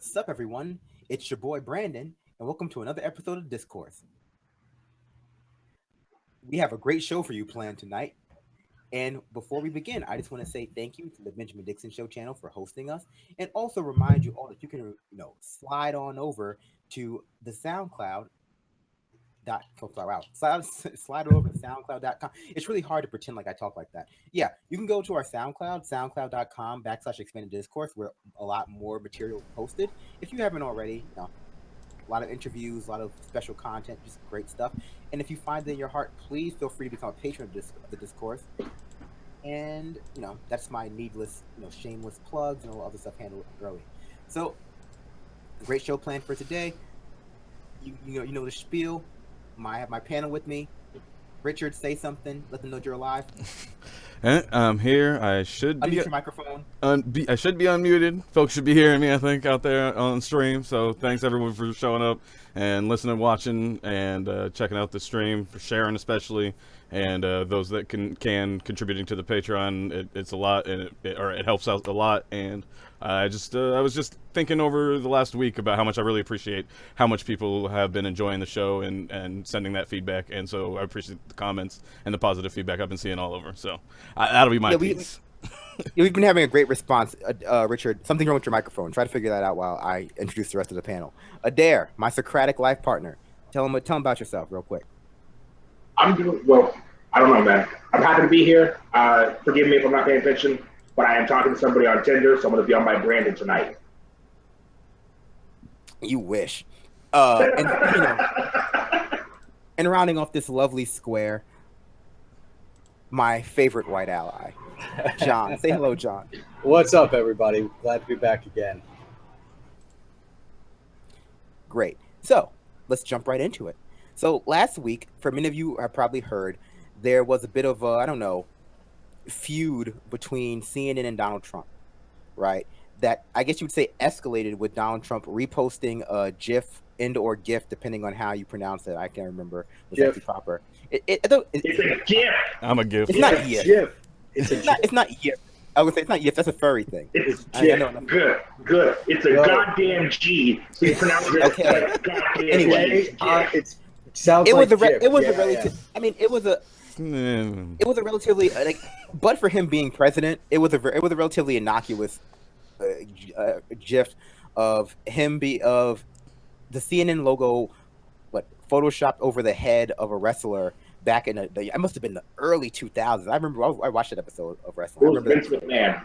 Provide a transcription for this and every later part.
Sup, everyone? It's your boy Brandon, and welcome to another episode of Discourse. We have a great show for you planned tonight. And before we begin, I just want to say thank you to the Benjamin Dixon Show channel for hosting us, and also remind you all that you can, slide on over to the SoundCloud. Wow, slide over to soundcloud.com. It's really hard to pretend like I talk like that. Yeah, you can go to our SoundCloud, soundcloud.com/expanded discourse, where a lot more material is posted. If you haven't already, a lot of interviews, a lot of special content, just great stuff. And if you find it in your heart, please feel free to become a patron of the Discourse. And that's my needless, shameless plugs and all other stuff handled early. So, great show planned for today. You know the spiel. I have my panel with me. Richard, say something. Let them know you're alive. I'm here. I should be. Unmute your microphone. I should be unmuted. Folks should be hearing me, I think, out there on stream. So thanks everyone for showing up and listening, watching, and checking out the stream, for sharing especially, and those that can contributing to the Patreon. It's a lot, and it helps out a lot. And I was just thinking over the last week about how much I really appreciate how much people have been enjoying the show and sending that feedback. And so I appreciate the comments and the positive feedback I've been seeing all over. So that'll be my piece. We've been having a great response, Richard. Something wrong with your microphone. Try to figure that out while I introduce the rest of the panel. Adair, my Socratic life partner. Tell him about yourself real quick. I'm doing well. I don't know, man. I'm happy to be here. Forgive me if I'm not paying attention, but I am talking to somebody on Tinder, so I'm going to be on my Brandon tonight. You wish. And rounding off this lovely square, my favorite white ally, John. Say hello, John. What's up, everybody? Glad to be back again. Great. So let's jump right into it. So last week, for many of you have probably heard, there was a bit of a, feud between CNN and Donald Trump, right? That I guess you would say escalated with Donald Trump reposting a GIF and/or GIF, depending on how you pronounce it. I can't remember what's actually proper. It's a GIF. I'm a GIF. It's not GIF. It's not GIF. I would say it's not GIF. That's a furry thing. It's GIF. Good. It's a goddamn G. So you pronounce it okay. Goddamn anyway, G. It sounds like GIF. It was a relative. I mean, it was a relatively but for him being president, it was a relatively innocuous GIF of him of the CNN logo, photoshopped over the head of a wrestler back in I must have been the early 2000s. I remember I watched that episode of wrestling. I remember Vince McMahon.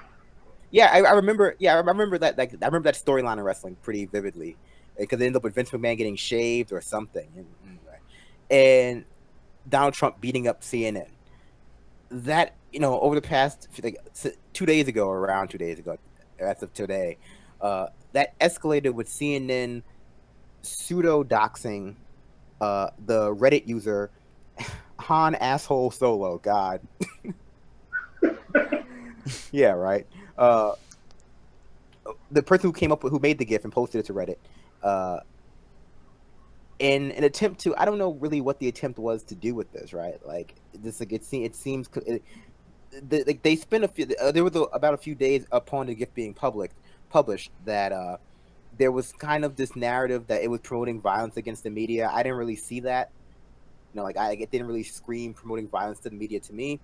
Yeah, I remember. Yeah, I remember that. I remember that storyline in wrestling pretty vividly, because it ended up with Vince McMahon getting shaved or something, and Donald Trump beating up CNN. That, over the past 2 days ago, around 2 days ago, as of today, that escalated with CNN pseudo doxing the Reddit user Han asshole Solo. God. Yeah, right. The person who made the GIF and posted it to Reddit, in an attempt to, I don't know really what the attempt was to do with this, right? It seems they spent there was about a few days upon the GIF being published that there was kind of this narrative that it was promoting violence against the media. I didn't really see that. It didn't really scream promoting violence to the media to me.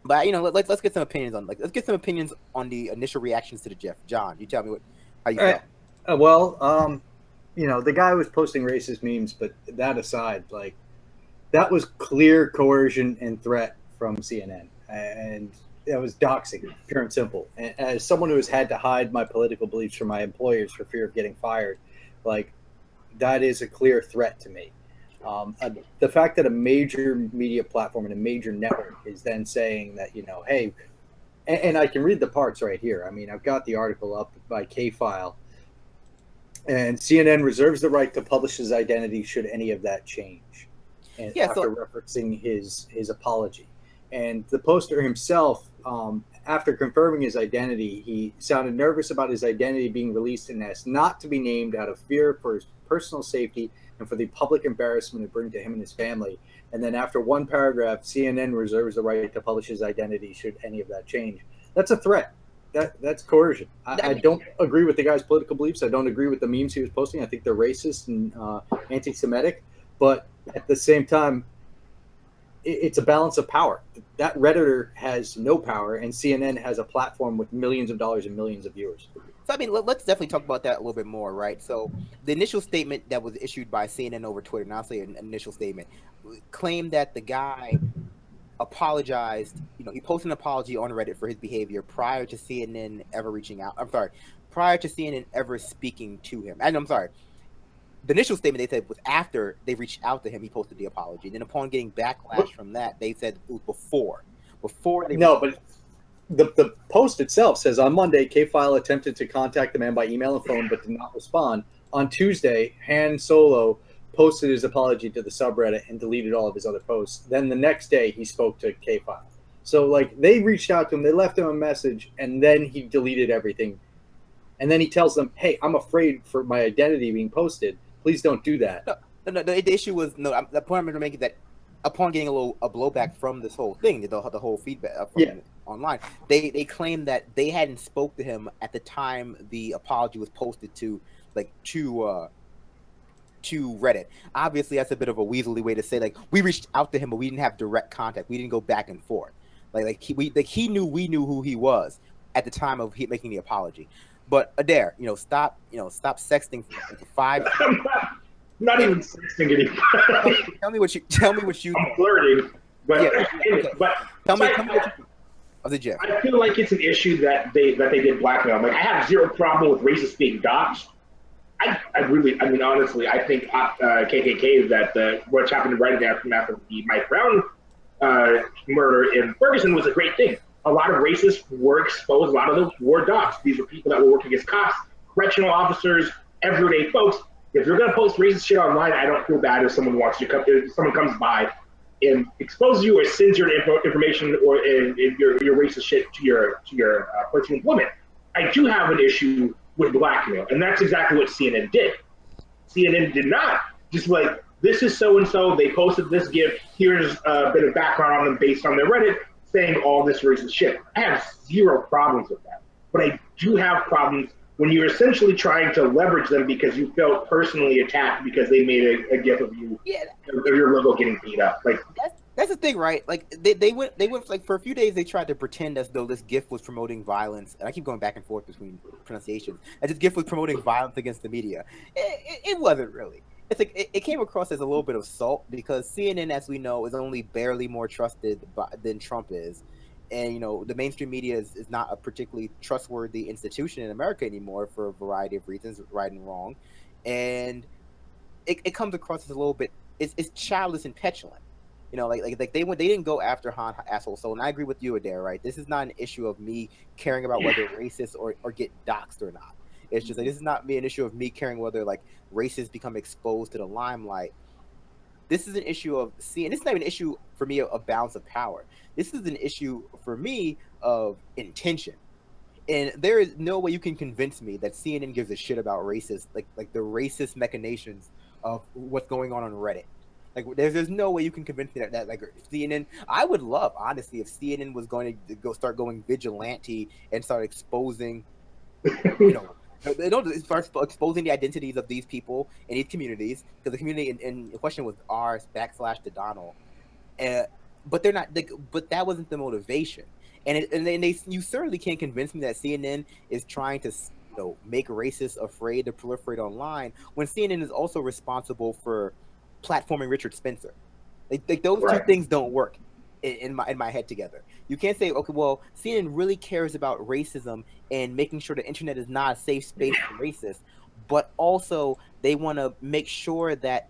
But let's get some opinions on the initial reactions to the GIF. John, you tell me how you felt. The guy was posting racist memes, but that aside, that was clear coercion and threat from CNN, and that was doxing, pure and simple. And as someone who has had to hide my political beliefs from my employers for fear of getting fired, that is a clear threat to me. The fact that a major media platform and a major network is then saying that, hey, and I can read the parts right here. I mean, I've got the article up by K-File. And CNN reserves the right to publish his identity should any of that change. And referencing his apology. And the poster himself, after confirming his identity, he sounded nervous about his identity being released and asked not to be named out of fear for his personal safety and for the public embarrassment it bring to him and his family. And then after one paragraph, CNN reserves the right to publish his identity should any of that change. That's a threat. that's coercion. I don't agree with the guy's political beliefs. I don't agree with the memes he was posting. I think they're racist and anti-Semitic. But at the same time, it's a balance of power. That Redditor has no power, and CNN has a platform with millions of dollars and millions of viewers. So, I mean, let's definitely talk about that a little bit more, right? So, the initial statement that was issued by CNN over Twitter, and I'll say an initial statement, claimed that the guy apologized. He posted an apology on Reddit for his behavior prior to CNN ever reaching out. I'm sorry, prior to CNN ever speaking to him. And I'm sorry. The initial statement they said was after they reached out to him, he posted the apology. And then upon getting backlash from that, they said it was before. Before they but the post itself says on Monday, K-File attempted to contact the man by email and phone, but did not respond. On Tuesday, Han Solo posted his apology to the subreddit and deleted all of his other posts. Then the next day, he spoke to K-File. So, like, they reached out to him, they left him a message, and then he deleted everything. And then he tells them, hey, I'm afraid for my identity being posted. Please don't do that. No, the issue was, the point I'm going to make is that upon getting a blowback from this whole thing, the whole feedback from online, they claimed that they hadn't spoke to him at the time the apology was posted to Reddit. Obviously, that's a bit of a weaselly way to say, like, we reached out to him, but we didn't have direct contact. We didn't go back and forth. He knew we knew who he was at the time of making the apology. But Adair, stop sexting for 5. I'm not even sexting anymore. Tell me what you. I'm flirting, but okay. But tell me what you. Of the gym. I feel like it's an issue that they did blackmail. Like, I have zero problem with racists being doxxed. Honestly, I think KKK that what's happened right after the Mike Brown murder in Ferguson was a great thing. A lot of racists were exposed. A lot of them were doxxed. These were people that were working against cops, correctional officers, everyday folks. If you're gonna post racist shit online, I don't feel bad if someone someone comes by and exposes you or sends your information or your racist shit to your personal woman. I do have an issue with blackmail, and that's exactly what CNN did. CNN did not just like, this is so and so. They posted this GIF. Here's a bit of background on them based on their Reddit, saying all this racist shit. I have zero problems with that, but I do have problems when you're essentially trying to leverage them because you felt personally attacked because they made a GIF of you, of your logo getting beat up. Like, that's the thing, right? Like, they went like, for a few days they tried to pretend as though this GIF was promoting violence, and I keep going back and forth between pronunciations. And this GIF was promoting violence against the media. It wasn't really. It's like it came across as a little bit of salt because CNN, as we know, is only barely more trusted than Trump is. And, the mainstream media is not a particularly trustworthy institution in America anymore for a variety of reasons, right and wrong. And it comes across as a little bit, it's childish and petulant. Like they didn't go after Han asshole. So, and I agree with you, Adair, right? This is not an issue of me caring about whether racist or get doxxed or not. It's just like, this is not an issue of me caring whether, like, racists become exposed to the limelight. This is an issue of seeing. This is not even an issue for me of balance of power. This is an issue for me of intention. And there is no way you can convince me that CNN gives a shit about racist, like the racist machinations of what's going on Reddit. Like, there's no way you can convince me that like CNN. I would love, honestly, if CNN was going to start going vigilante and start exposing, they don't start exposing the identities of these people in these communities, because the community in question was r/the Donald, but they're not. But that wasn't the motivation, and you certainly can't convince me that CNN is trying to make racists afraid to proliferate online when CNN is also responsible for platforming Richard Spencer. Like those two things don't work in my head together. You can't say, okay, well, CNN really cares about racism and making sure the internet is not a safe space for racists, but also they want to make sure that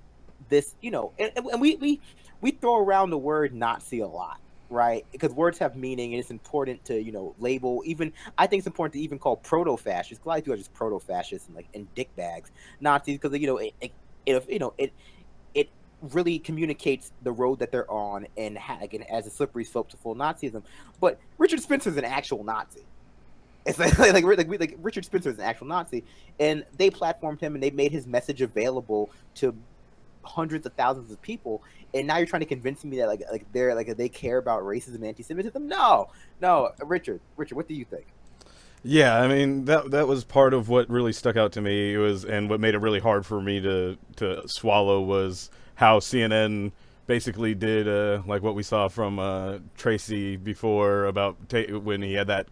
this, and we throw around the word Nazi a lot, right? Because words have meaning, and it's important to label. Even I think it's important to even call proto-fascists. A lot of people are just proto-fascists and dickbags Nazis, because it really communicates the road that they're on and as a slippery slope to full Nazism. But Richard Spencer is an actual Nazi. It's like Richard Spencer is an actual Nazi, and they platformed him and they made his message available to hundreds of thousands of people. And now you're trying to convince me that they care about racism and anti-Semitism? No, Richard, what do you think? Yeah, I mean that was part of what really stuck out to me. It was, and what made it really hard for me to swallow was how CNN basically did like what we saw from Tracy before about when he had that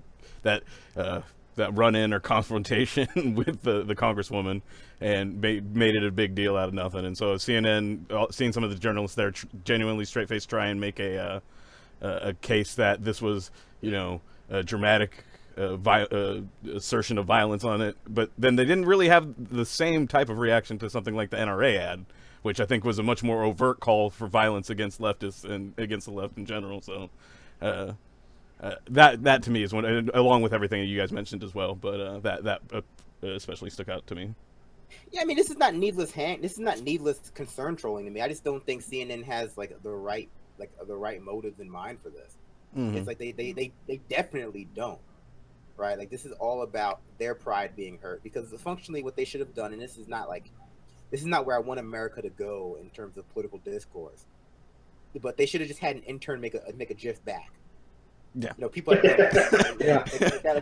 that run in or confrontation with the congresswoman, and made it a big deal out of nothing. And so CNN, seeing some of the journalists there genuinely straight faced try and make a case that this was, you know, a dramatic assertion of violence on it, but then they didn't really have the same type of reaction to something like the NRA ad, which I think was a much more overt call for violence against leftists and against the left in general. So that to me is one, along with everything that you guys mentioned as well. But that especially stuck out to me. Yeah, I mean, this is not needless concern trolling to me. I just don't think CNN has the right motives in mind for this. Mm-hmm. It's like they definitely don't. Right, like this is all about their pride being hurt, because functionally what they should have done, and this is not where I want America to go in terms of political discourse, but they should have just had an intern make a GIF back. Yeah, you know, people. Yeah,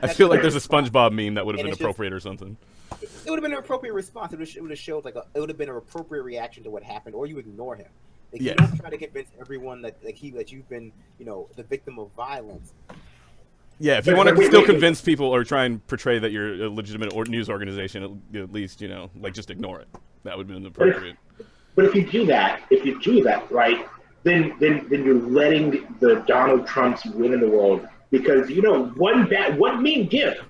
I feel like there's a SpongeBob meme that would have been appropriate or something. It would have been an appropriate response. It would have showed it would have been an appropriate reaction to what happened, or you ignore him. You don't try to convince everyone that you've been, you know, the victim of violence. Yeah, if you want to still convince people or try and portray that you're a legitimate news organization, at least, you know, just ignore it. That would have been appropriate. But if you do that, right, then you're letting the Donald Trumps win in the world, because, you know, one mean gif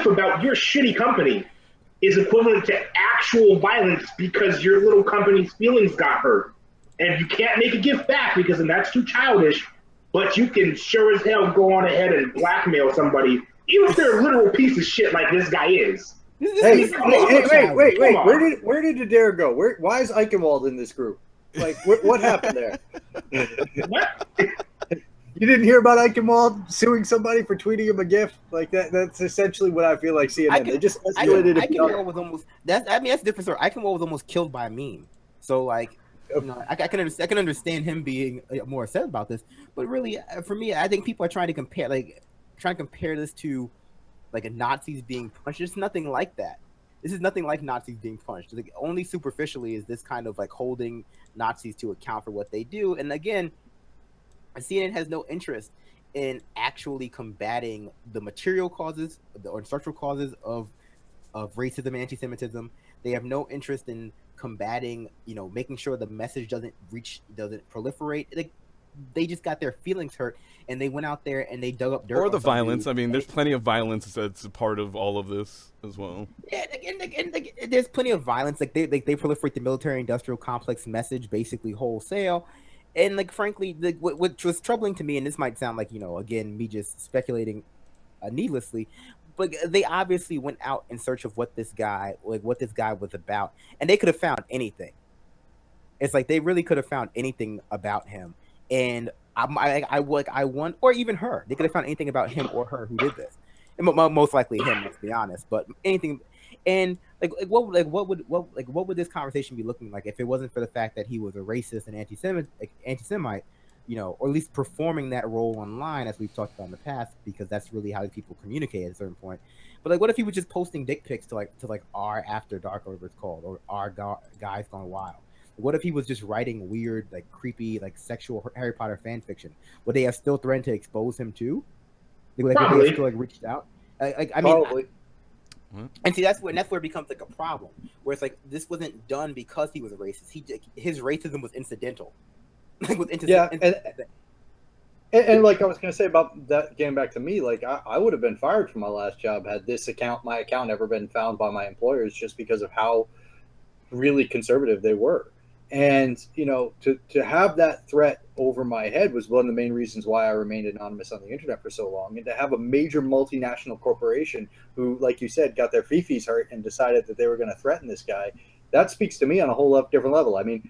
about your shitty company is equivalent to actual violence because your little company's feelings got hurt, and you can't make a gif back because then that's too childish. But you can sure as hell go on ahead and blackmail somebody, even if they're a literal piece of shit like this guy is. Hey, wait. Where did Adair go? Why is Eichenwald in this group? Like, what happened there? What? You didn't hear about Eichenwald suing somebody for tweeting him a GIF? Like that's essentially what I feel like CNN. They just escalated it. Eichenwald was almost that's a different story. Eichenwald was almost killed by a meme. So like, you know, I can understand him being more upset about this, but really, for me, I think people are trying to compare this to like a Nazis being punched. It's nothing like that. This is nothing like Nazis being punched. Like, only superficially is this kind of like holding Nazis to account for what they do. And again, CNN has no interest in actually combating the material causes or structural causes of racism and anti-Semitism. They have no interest in combating, you know, making sure the message doesn't proliferate. Like, they just got their feelings hurt, and they went out there and they dug up dirt. Or the violence. I mean, there's plenty of violence that's a part of all of this as well. Yeah, and there's plenty of violence. Like they proliferate the military-industrial complex message basically wholesale. And like, frankly, what was troubling to me, and this might sound like, you know, again, me just speculating needlessly, but they obviously went out in search of what this guy was about, and they could have found anything. It's like they really could have found anything about him, and I want, or even her. They could have found anything about him or her who did this, and most likely him. Let's be honest, but anything. And what would this conversation be looking like if it wasn't for the fact that he was a racist and anti-Semite, you know, or at least performing that role online, as we've talked about in the past, because that's really how people communicate at a certain point. But like, what if he was just posting dick pics to our After Dark, or whatever it's called, or our Guys Gone Wild? What if he was just writing weird, like creepy, like sexual Harry Potter fan fiction? Would they have still threatened to expose him too? Would they have still reached out? I mean, and see, that's where it becomes like a problem, where it's like this wasn't done because he was a racist. His racism was incidental. And like I was going to say about that, getting back to me, like I would have been fired from my last job had my account ever been found by my employers, just because of how really conservative they were. And, you know, to have that threat over my head was one of the main reasons why I remained anonymous on the internet for so long. And to have a major multinational corporation who, like you said, got their fifis hurt and decided that they were going to threaten this guy, that speaks to me on a whole different level. I mean,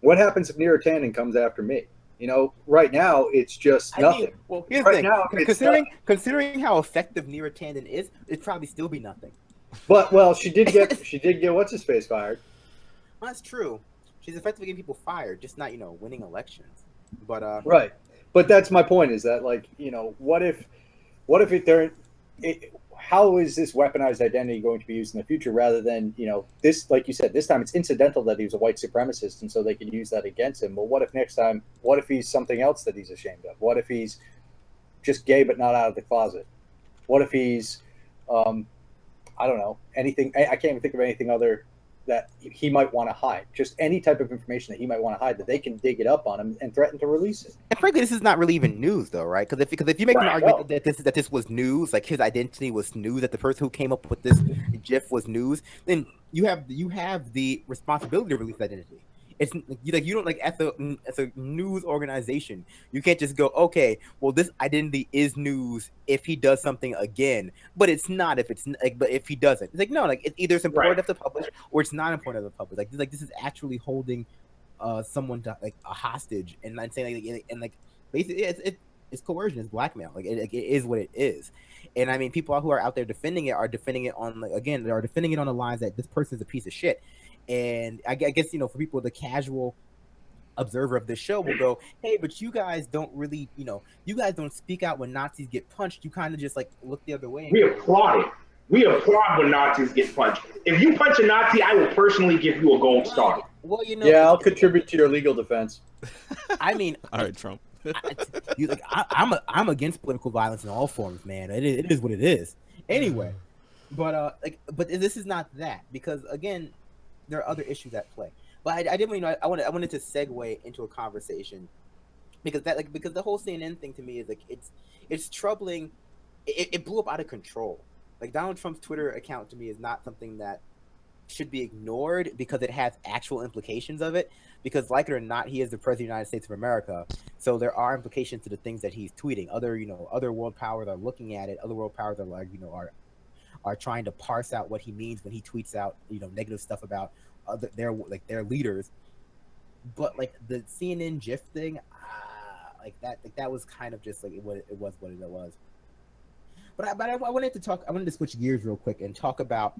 what happens if Neera Tanden comes after me? You know, right now it's just nothing. Well, here's the thing. Considering how effective Neera Tanden is, it'd probably still be nothing. But she did get what's his face fired. Well, that's true. She's effectively getting people fired, just not, you know, winning elections. But right. But that's my point, is that, like, you know, what if how is this weaponized identity going to be used in the future, rather than, you know, this, like you said, this time it's incidental that he was a white supremacist, and so they can use that against him. But what if next time, what if he's something else that he's ashamed of? What if he's just gay but not out of the closet? What if he's, I don't know, anything? I can't even think of anything other that he might want to hide. Just any type of information that he might want to hide, that they can dig it up on him and threaten to release it. And frankly, this is not really even news, though, right? Because if you make an argument that this was news, like his identity was news, that the person who came up with this GIF was news, then you have the responsibility to release identity. It's like you don't, like, as a news organization, you can't just go, okay, well, this identity is news if he does something again, but it's not if it's like, but if he doesn't, it's like, no, like it's either it's important enough to publish or it's not important enough to publish. Like this is actually holding someone to, like, a hostage, and I'm saying, like, and like basically it's coercion, it's blackmail, like it is what it is. And I mean, people who are out there defending it are defending it on, like, again, they are defending it on the lines that this person is a piece of shit. And I guess, you know, for people, the casual observer of this show will go, hey, but you guys don't really, you know, you guys don't speak out when Nazis get punched. You kind of just, like, look the other way. We applaud it. We applaud when Nazis get punched. If you punch a Nazi, I will personally give you a gold star. Well, you know, yeah, I'll contribute to your legal defense. I mean, all right, Trump. I'm against political violence in all forms, man. It is what it is. Anyway, but this is not that, because again, there are other issues at play. But I didn't, you know, I wanted to segue into a conversation because the whole CNN thing to me is, like, it's troubling. It blew up out of control. Like, Donald Trump's Twitter account to me is not something that should be ignored because it has actual implications of it. Because, like it or not, he is the president of the United States of America. So there are implications to the things that he's tweeting. Other world powers are looking at it. Other world powers are, like, you know, are trying to parse out what he means when he tweets out, you know, negative stuff about their leaders. But, like, the CNN GIF thing, that was kind of just like what it was. But I wanted to switch gears real quick and talk about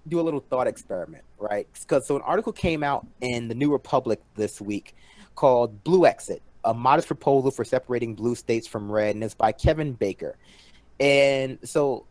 do a little thought experiment, right? Because an article came out in the New Republic this week called "Blue Exit: A Modest Proposal for Separating Blue States from Red," and it's by Kevin Baker. And so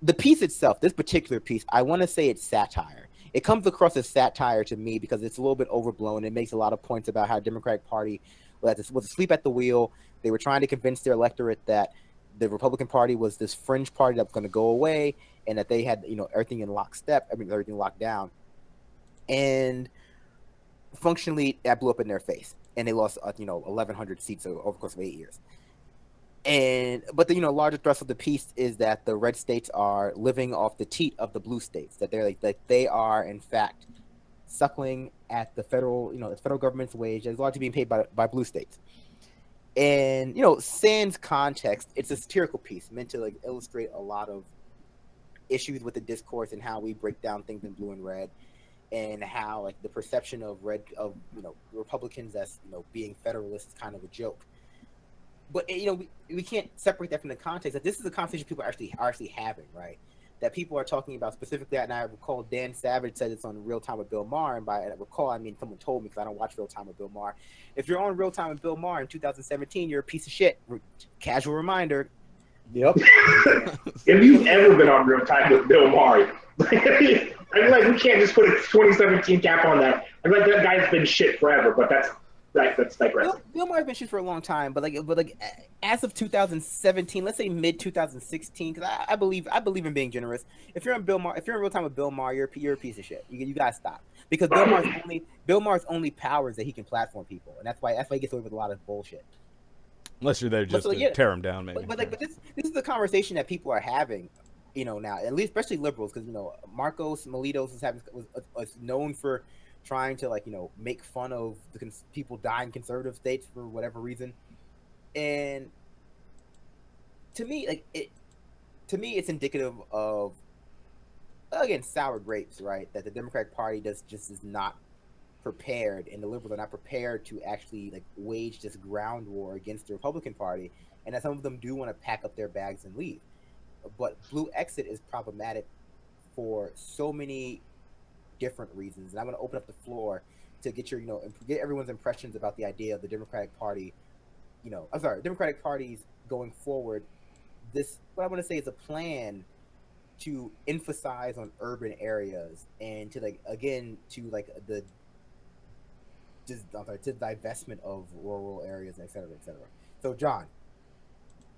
the piece itself, this particular piece, I want to say it's satire. It comes across as satire to me because it's a little bit overblown. It makes a lot of points about how the Democratic Party was asleep at the wheel. They were trying to convince their electorate that the Republican Party was this fringe party that was going to go away, and that they had, you know, everything in lockstep. I mean, everything locked down. And functionally, that blew up in their face, and they lost, 1,100 seats over the course of 8 years. But the larger thrust of the piece is that the red states are living off the teat of the blue states. That they're they are in fact suckling at the federal government's wage that is largely being paid by blue states. And sans context, it's a satirical piece meant to illustrate a lot of issues with the discourse and how we break down things in blue and red, and how the perception of Republicans as being federalists is kind of a joke. But we can't separate that from the context that this is a conversation people are actually having, right? That people are talking about specifically, and I recall Dan Savage said it's on Real Time with Bill Maher, and by I recall, I mean someone told me because I don't watch Real Time with Bill Maher. If you're on Real Time with Bill Maher in 2017, you're a piece of shit. Casual reminder. Yep. If you've ever been on Real Time with Bill Maher, I mean, we can't just put a 2017 cap on that. I mean, that guy's been shit forever, but that's digressing. Bill Maher's been shit for a long time, but as of 2017, let's say mid 2016, because I believe in being generous. If you're on Bill Maher, if you're in Real Time with Bill Maher, you're a piece of shit. You gotta stop, because Bill Maher's only power is that he can platform people, and that's why he gets away with a lot of bullshit. Unless you're there just to tear him down, maybe. But this is the conversation that people are having, now, at least especially liberals, because Marcos Melidos was known for trying to make fun of the people dying in conservative states for whatever reason. And to me, it's indicative of, again, sour grapes, right? That the Democratic Party is not prepared, and the liberals are not prepared to actually wage this ground war against the Republican Party, and that some of them do want to pack up their bags and leave. But Blue Exit is problematic for so many different reasons, and I'm going to open up the floor to get your get everyone's impressions about the idea of the Democratic Party, Democratic parties going forward this what I want to say is a plan to emphasize on urban areas and to to divestment of rural areas, et cetera, et cetera. So, John,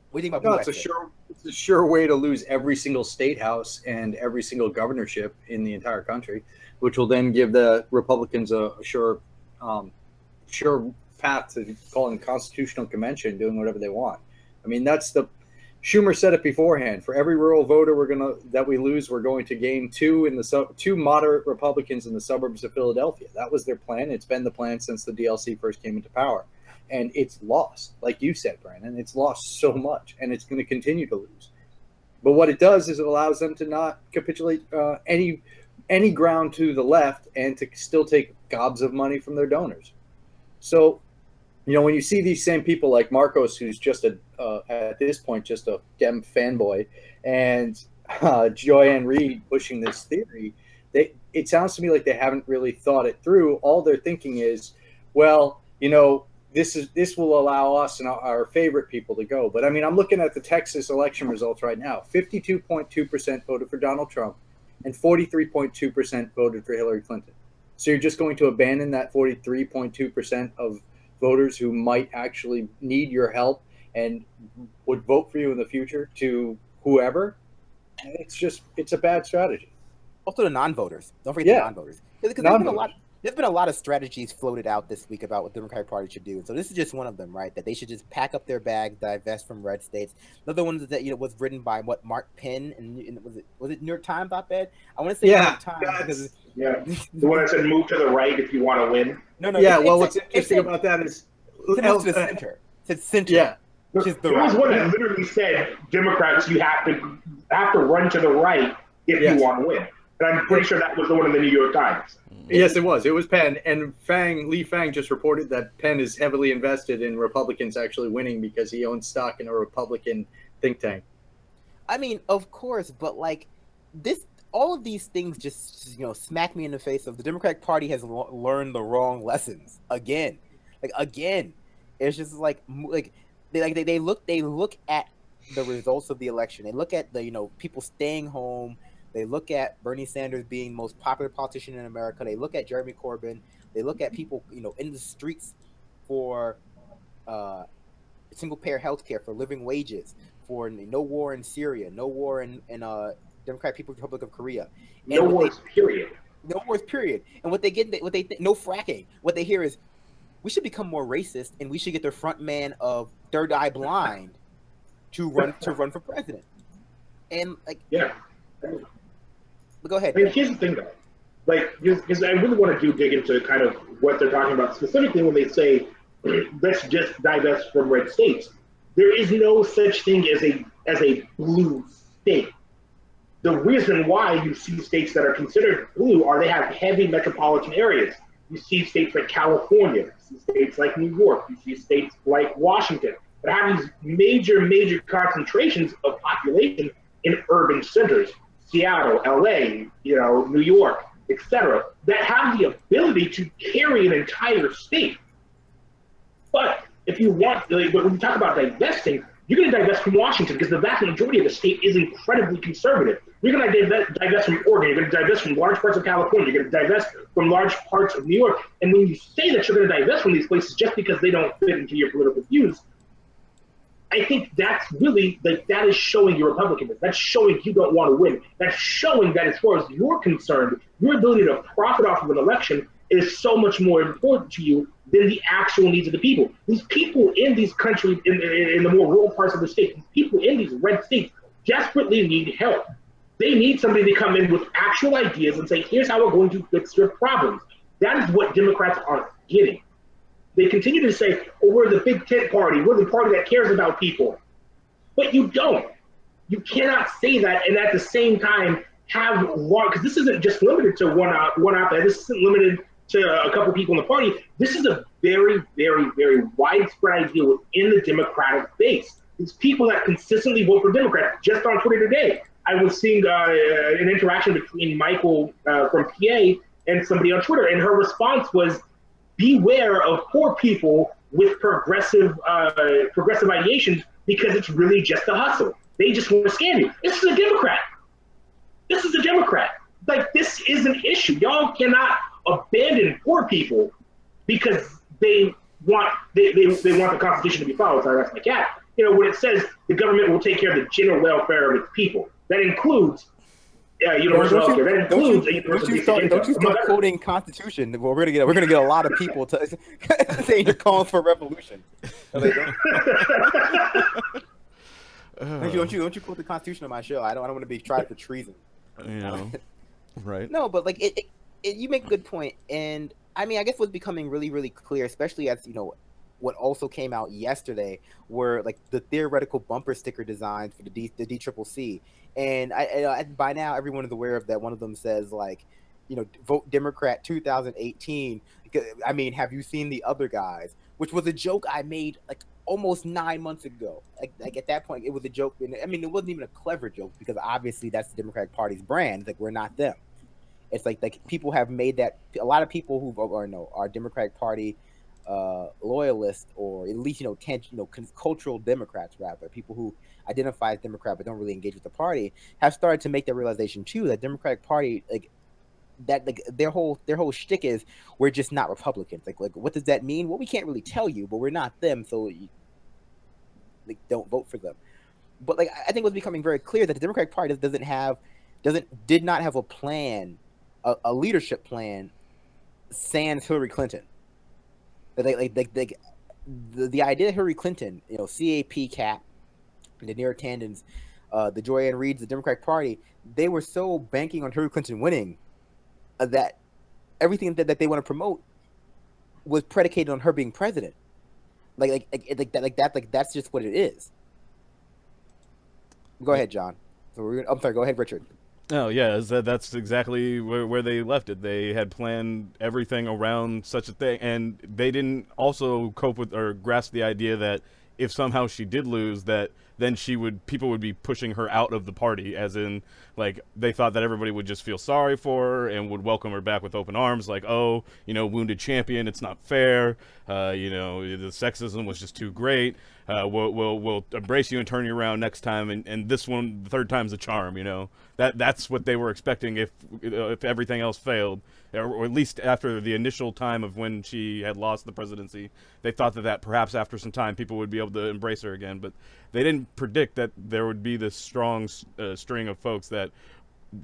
what do you think about it's a sure way to lose every single state house and every single governorship in the entire country, which will then give the Republicans a sure path to calling a constitutional convention, doing whatever they want. I mean, Schumer said it beforehand. For every rural voter that we lose, we're going to gain two moderate Republicans in the suburbs of Philadelphia. That was their plan. It's been the plan since the DLC first came into power, and it's lost, like you said, Brandon. It's lost so much, and it's going to continue to lose. But what it does is it allows them to not capitulate any ground to the left, and to still take gobs of money from their donors. So, when you see these same people like Marcos, who's just at this point just a Dem fanboy, and Joanne Reed pushing this theory, it sounds to me like they haven't really thought it through. All they're thinking is, well, this will allow us and our favorite people to go. But I mean, I'm looking at the Texas election results right now. 52.2% voted for Donald Trump, and 43.2% voted for Hillary Clinton. So you're just going to abandon that 43.2% of voters who might actually need your help and would vote for you in the future to whoever? It's a bad strategy. Also the non-voters. Don't forget the non-voters. Because there's been a lot of strategies floated out this week about what the Democratic Party should do. So this is just one of them, right? That they should just pack up their bags, divest from red states. Another one is that was written by Mark Penn, and was it New York Times op-ed? I want to say New York Times the one that said move to the right if you want to win. No. Yeah, what's interesting about that is to the center. It's center. Yeah. Which is the there was right. one that literally said Democrats, you have to run to the right if you want to win. And I'm pretty sure that was the one in the New York Times. Yes, it was. It was Penn. And Li Fang just reported that Penn is heavily invested in Republicans actually winning because he owns stock in a Republican think tank. I mean, of course, but all of these things just smack me in the face of the Democratic Party has learned the wrong lessons again. It's just they look at the results of the election. They look at the people staying home. They look at Bernie Sanders being the most popular politician in America. They look at Jeremy Corbyn. They look at people, in the streets for single-payer health care, for living wages, for no war in Syria, no war in Democratic People's Republic of Korea. No wars, period. No wars, period. And what they get, no fracking. What they hear is, we should become more racist, and we should get the front man of Third Eye Blind to run for president. And But go ahead. I mean, here's the thing, though. Because I really want to dig into kind of what they're talking about, specifically when they say, let's just divest from red states. There is no such thing as a blue state. The reason why you see states that are considered blue are they have heavy metropolitan areas. You see states like California, you see states like New York, you see states like Washington that have these major concentrations of population in urban centers. Seattle, LA, New York, etc., that have the ability to carry an entire state. But if you want, when you talk about divesting, you're going to divest from Washington because the vast majority of the state is incredibly conservative. You're going to divest from Oregon. You're going to divest from large parts of California. You're going to divest from large parts of New York. And when you say that you're going to divest from these places just because they don't fit into your political views, I think that's really, that is showing your Republicanism. That's showing you don't want to win. That's showing that as far as you're concerned, your ability to profit off of an election is so much more important to you than the actual needs of the people. These people in these countries, in the more rural parts of the state, these people in these red states desperately need help. They need somebody to come in with actual ideas and say, here's how we're going to fix your problems. That is what Democrats aren't getting. They continue to say, oh, we're the big tent party. We're the party that cares about people. But you don't. You cannot say that and at the same time have large, because this isn't just limited to one op-ed. This isn't limited to a couple people in the party. This is a very widespread idea within the Democratic base. These people that consistently vote for Democrats. Just on Twitter today, I was seeing an interaction between Michael from PA and somebody on Twitter, and her response was, beware of poor people with progressive ideations because it's really just a hustle. They just want to scam you. This is a Democrat. This is a Democrat. Like, this is an issue. Y'all cannot abandon poor people because they want the Constitution to be followed. Sorry, that's my cat. You know, when it says the government will take care of the general welfare of its people, that includes universal health care. That includes don't you start quoting Constitution. Well, we're gonna get a lot of people to saying you're calling for revolution. Don't you quote the Constitution on my show? I don't want to be tried for treason. You know, right? No, but like it, you make a good point, and I mean, I guess what's becoming really, really clear, especially as what also came out yesterday, were like the theoretical bumper sticker designs for the DCCC, and I by now everyone is aware of that. One of them says like, vote Democrat 2018. I mean, have you seen the other guys? Which was a joke I made like almost 9 months ago. Like at that point, it was a joke. I mean, it wasn't even a clever joke because obviously that's the Democratic Party's brand. Like, we're not them. It's like people have made that. A lot of people who are Democratic Party loyalists, or at least cultural Democrats, rather, people who identify as Democrat but don't really engage with the party, have started to make that realization too, that Democratic Party their whole shtick is, we're just not Republicans. Like what does that mean? Well, we can't really tell you, but we're not them, so don't vote for them. But I think what's becoming very clear that the Democratic Party did not have a plan, a leadership plan, sans Hillary Clinton. The idea of Hillary Clinton, CAP, Cap, the Neera Tandons, the Joy Ann Reids, the Democratic Party, they were so banking on Hillary Clinton winning that everything that they want to promote was predicated on her being president. That's just what it is. Go ahead, John. I'm sorry. Go ahead, Richard. Oh yeah, that's exactly where they left it. They had planned everything around such a thing, and they didn't also cope with or grasp the idea that if somehow she did lose, that then people would be pushing her out of the party, as in, like, they thought that everybody would just feel sorry for her and would welcome her back with open arms, like, oh, wounded champion, it's not fair, the sexism was just too great, we'll embrace you and turn you around next time, and this one, the third time's a charm, that's what they were expecting if everything else failed, or at least after the initial time of when she had lost the presidency. They thought that perhaps after some time people would be able to embrace her again, but they didn't predict that there would be this strong string of folks that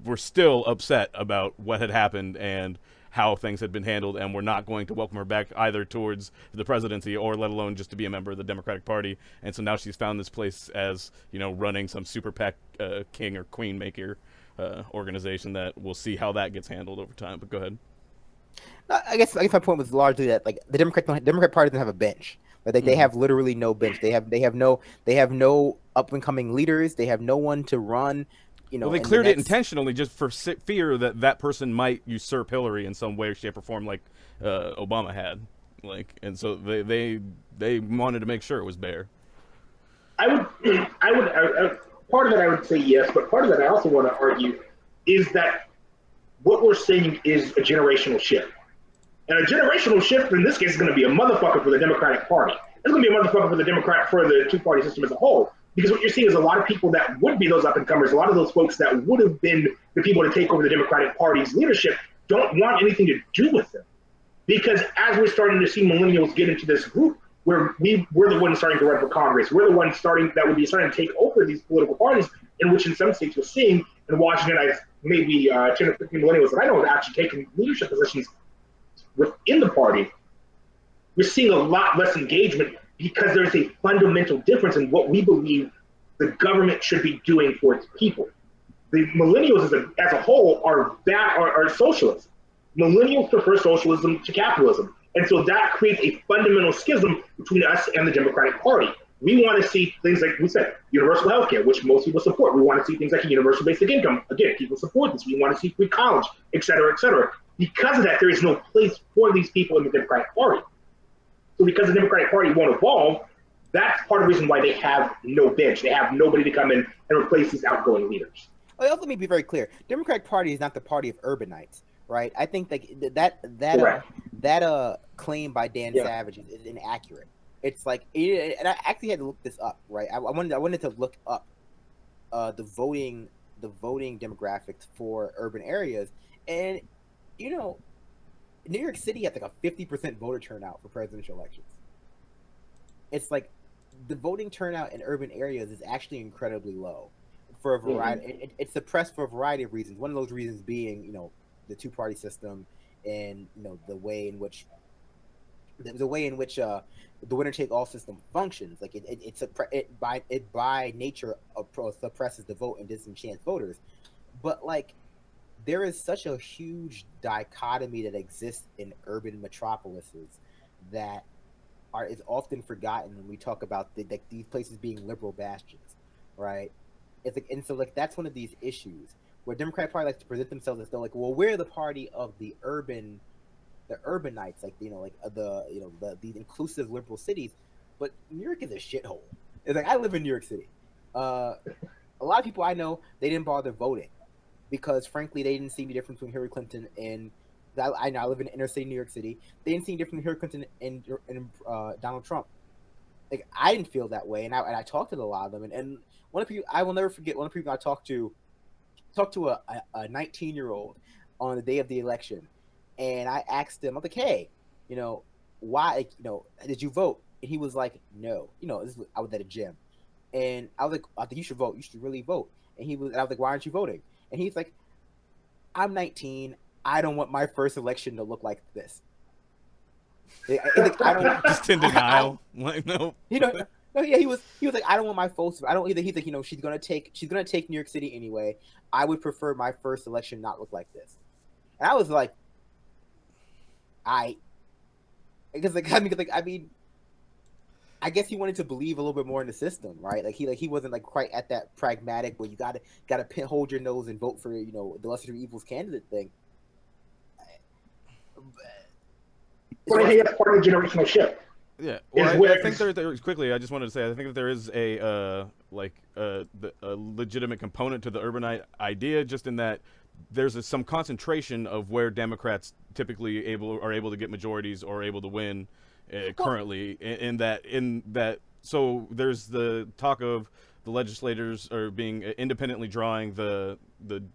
were still upset about what had happened and how things had been handled, and were not going to welcome her back either towards the presidency or let alone just to be a member of the Democratic Party. And so now she's found this place as, running some super PAC king or queen maker organization that we'll see how that gets handled over time. But go ahead. I guess my point was largely that the Democrat Party doesn't have a bench. They have literally no bench. They have no up and coming leaders. They have no one to run. Well, they cleared it intentionally just for fear that person might usurp Hillary in some way, shape, or form, like Obama had. And so they wanted to make sure it was bare. I would part of it I would say yes, but part of it I also want to argue is that what we're seeing is a generational shift. And a generational shift in this case is going to be a motherfucker for the Democratic Party. It's going to be a motherfucker for the two-party system as a whole. Because what you're seeing is a lot of people that would be those up-and-comers, a lot of those folks that would have been the people to take over the Democratic Party's leadership don't want anything to do with them. Because as we're starting to see millennials get into this group, where we're the ones starting to run for Congress, we're the ones starting to take over these political parties, in which in some states we're seeing, in Washington, maybe 10 or 15 millennials that I know have actually taken leadership positions within the party. We're seeing a lot less engagement because there's a fundamental difference in what we believe the government should be doing for its people. The millennials as a whole are socialists. Millennials prefer socialism to capitalism. And so that creates a fundamental schism between us and the Democratic Party. We want to see things like we said, universal health care, which most people support. We want to see things like a universal basic income. Again, people support this. We want to see free college, et cetera, et cetera. Because of that, there is no place for these people in the Democratic Party. So because the Democratic Party won't evolve, that's part of the reason why they have no bench. They have nobody to come in and replace these outgoing leaders. Well, also, let me be very clear. Democratic Party is not the party of urbanites, right? I think that claim by Dan Savage is inaccurate. It's like, and I actually had to look this up, right? I wanted to look up the voting demographics for urban areas, and you know, New York City had like a 50% voter turnout for presidential elections. It's like the voting turnout in urban areas is actually incredibly low for a variety. It's suppressed for a variety of reasons. One of those reasons being, the two-party system, and the way in which the winner-take-all system functions. Like it by nature suppresses the vote and disenchants voters. But like, there is such a huge dichotomy that exists in urban metropolises that is often forgotten when we talk about these places being liberal bastions, right? It's like, and so like that's one of these issues where Democratic Party likes to present themselves as though like, well, we're the party of the urbanites, like these inclusive liberal cities, but New York is a shithole. It's like, I live in New York City. A lot of people I know, they didn't bother voting because frankly they didn't see the difference between Hillary Clinton and I now live in inner city New York City. They didn't see the difference between Hillary Clinton and Donald Trump. Like, I didn't feel that way, and I talked to a lot of them, and one of the people I will never forget. One of the people I talked to a 19-year-old on the day of the election, and I asked him, I'm like, hey, why, did you vote? And he was like, no. I was at a gym, and I was like, I think you should vote. You should really vote. And I was like, why aren't you voting? And he's like, I'm 19. I don't want my first election to look like this. Like, I don't just in denial. Like, no. No, yeah, he was like, I don't want my folks. I don't either. He's like, she's gonna take New York City anyway. I would prefer my first election not look like this. And I was like, I mean, I guess he wanted to believe a little bit more in the system, right? Like he wasn't like quite at that pragmatic where you gotta hold your nose and vote for the lesser of evils candidate thing. Well, I think that's part of the generational shift. Yeah, well, I think there quickly. I just wanted to say, I think that there is a legitimate component to the urbanite idea, just in that there's some concentration of where Democrats typically are able to get majorities or able to win currently. In that, so there's the talk of the legislators are being independently drawing the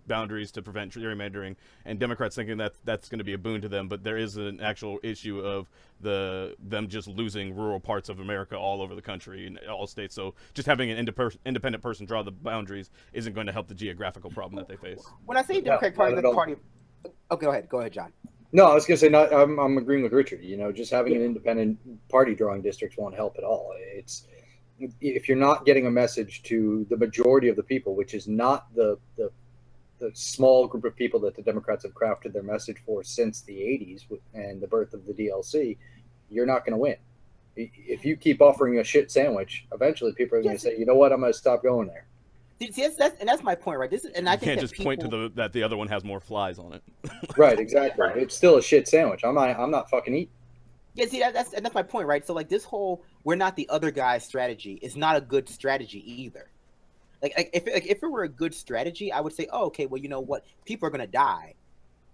boundaries to prevent gerrymandering, and Democrats thinking that that's going to be a boon to them. But there is an actual issue of them just losing rural parts of America all over the country in all states. So just having an independent person draw the boundaries isn't going to help the geographical problem that they face. When I say Democratic Party, the party. Oh, go ahead, John. No, I was going to say, I'm agreeing with Richard. Just having an independent party drawing districts won't help at all. It's, if you're not getting a message to the majority of the people, which is not the small group of people that the Democrats have crafted their message for since the 80s and the birth of the DLC, you're not going to win. If you keep offering a shit sandwich, eventually people are going to say, you know what, I'm going to stop going there. See, that's my point, right? I think can't just point to that the other one has more flies on it. Right, exactly. It's still a shit sandwich. I'm not fucking eating. Yeah, see, that's my point, right? So like this whole "we're not the other guy's" strategy is not a good strategy either. Like if it were a good strategy, I would say, oh, okay, well, you know what, people are gonna die,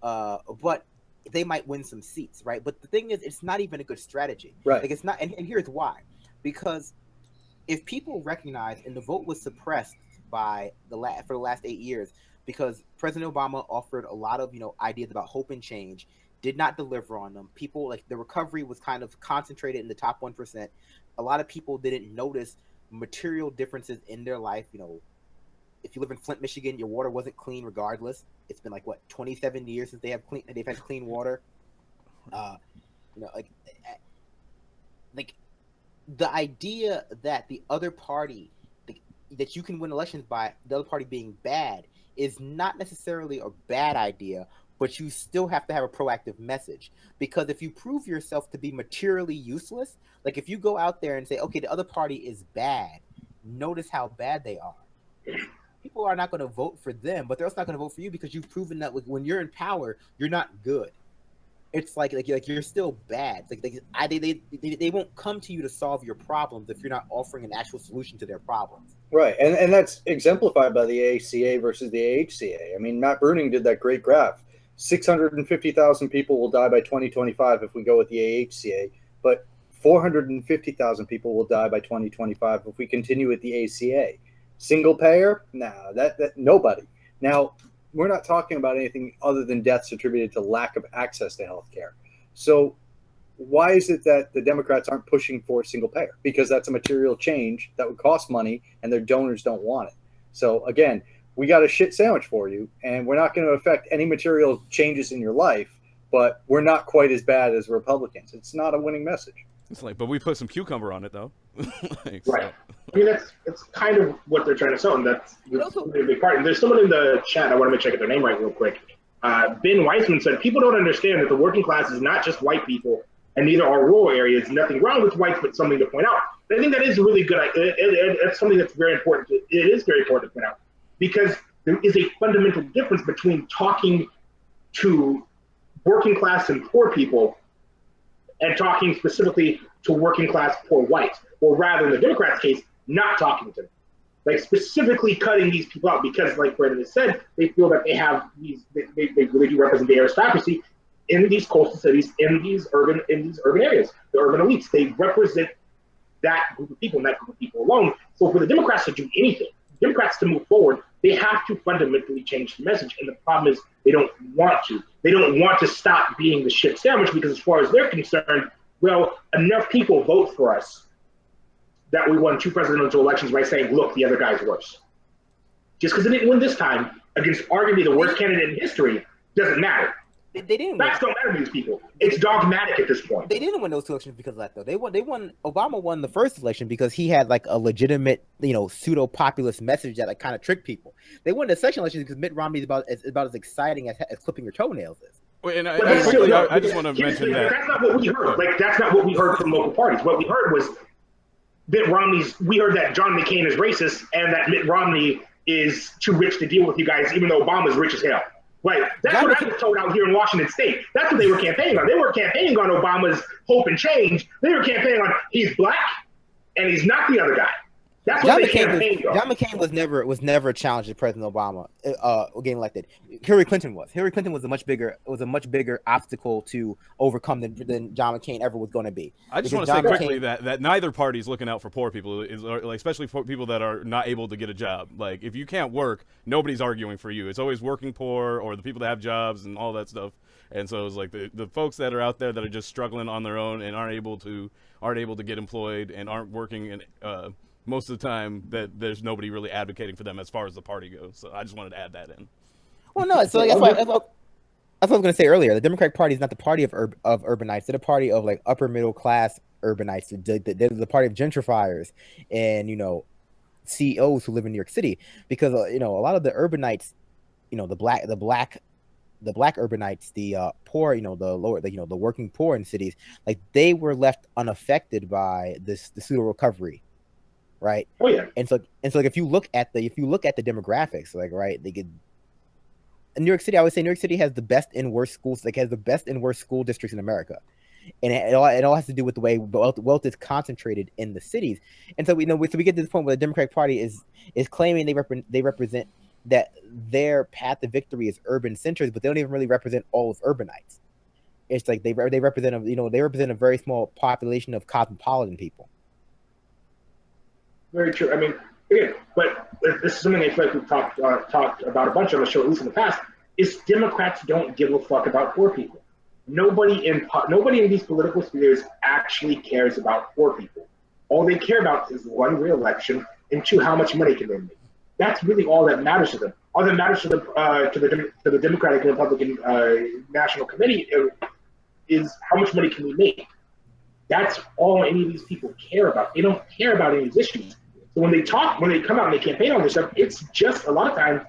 but they might win some seats, right? But the thing is, it's not even a good strategy, right? Like it's not, and here's why: because if people recognize, and the vote was suppressed for the last 8 years, because President Obama offered a lot of ideas about hope and change. Did not deliver on them. People, like, the recovery was kind of concentrated in the top 1%. A lot of people didn't notice material differences in their life. If you live in Flint, Michigan, your water wasn't clean regardless. It's been like 27 years since they've had clean water. Like the idea that the other party, that you can win elections by the other party being bad, is not necessarily a bad idea. But you still have to have a proactive message, because if you prove yourself to be materially useless, like if you go out there and say, okay, the other party is bad, notice how bad they are. People are not going to vote for them, but they're also not going to vote for you because you've proven that when you're in power, you're not good. It's like you're still bad. They won't come to you to solve your problems if you're not offering an actual solution to their problems. Right, and that's exemplified by the ACA versus the AHCA. I mean, Matt Bruning did that great graph. 650,000 people will die by 2025 if we go with the AHCA, but 450,000 people will die by 2025 if we continue with the ACA. Single payer? No, that nobody. Now, we're not talking about anything other than deaths attributed to lack of access to health care. So why is it that the Democrats aren't pushing for single payer? Because that's a material change that would cost money, and their donors don't want it. So again, we got a shit sandwich for you, and we're not going to affect any material changes in your life, but we're not quite as bad as Republicans. It's not a winning message. It's like, but we put some cucumber on it though. Right. I mean, that's kind of what they're trying to sell, and that's a big part. And there's someone in the chat, I want to make sure I get their name right real quick. Ben Weissman said, people don't understand that the working class is not just white people, and neither are rural areas. Nothing wrong with whites, but something to point out. I think that is a really good, that's something that's very important. It is very important to point out, because there is a fundamental difference between talking to working class and poor people and talking specifically to working class poor whites, or rather in the Democrats' case, not talking to them. Like specifically cutting these people out because, like Brandon has said, they feel that they have these, they really do represent the aristocracy in these coastal cities, in these urban areas, the urban elites. They represent that group of people and that group of people alone. So for the Democrats to do anything, Democrats to move forward, they have to fundamentally change the message. And the problem is they don't want to. They don't want to stop being the shit sandwich, because as far as they're concerned, well, enough people vote for us that we won 2 presidential elections by saying, look, the other guy's worse. Just because they didn't win this time against arguably the worst candidate in history doesn't matter. They didn't. Facts don't matter to these people. It's dogmatic at this point. They didn't win those 2 elections because of that, though. They won. Obama won the first election because he had like a legitimate, pseudo populist message that like kind of tricked people. They won the second election because Mitt Romney is about as exciting as clipping your toenails is. Wait, and I just want to mention that that's not what we heard. Like that's not what we heard from local parties. What we heard was Mitt Romney's. We heard that John McCain is racist and that Mitt Romney is too rich to deal with you guys, even though Obama's rich as hell. Right. That's what I was told out here in Washington State. That's what they were campaigning on. They were campaigning on Obama's hope and change. They were campaigning on he's black and he's not the other guy. That's what they campaigned on. John McCain was never a challenge to President Obama getting elected. Hillary Clinton was. Hillary Clinton was a much bigger obstacle to overcome than John McCain ever was going to be. I just want to say quickly that neither party is looking out for poor people, like especially for people that are not able to get a job. Like if you can't work, nobody's arguing for you. It's always working poor or the people that have jobs and all that stuff. And so it's like the folks that are out there that are just struggling on their own and aren't able to get employed and aren't working and most of the time that there's nobody really advocating for them as far as the party goes. So I just wanted to add that in. Well, no, so that's what I was going to say earlier. The Democratic Party is not the party of urbanites. They're the party of like upper middle class urbanites. They're the party of gentrifiers and CEOs who live in New York City, because a lot of the urbanites, the black urbanites, the poor, the lower, the working poor in cities, like they were left unaffected by the pseudo recovery. Right. Oh yeah. And so like if you look at the demographics, like right, they get in New York City. I would say New York City has the best and worst schools. Like has the best and worst school districts in America, and it all has to do with the way wealth is concentrated in the cities. And so we get to this point where the Democratic Party is claiming they represent that their path to victory is urban centers, but they don't even really represent all of urbanites. It's like they represent a very small population of cosmopolitan people. Very true. I mean, again, but this is something I feel like we've talked about a bunch on the show, at least in the past, is Democrats don't give a fuck about poor people. Nobody in these political spheres actually cares about poor people. All they care about is 1, re-election, and 2, how much money can they make. That's really all that matters to them. All that matters to the Democratic and Republican National Committee is how much money can we make. That's all any of these people care about. They don't care about any of these issues. So when they come out and they campaign on this stuff, it's just a lot of times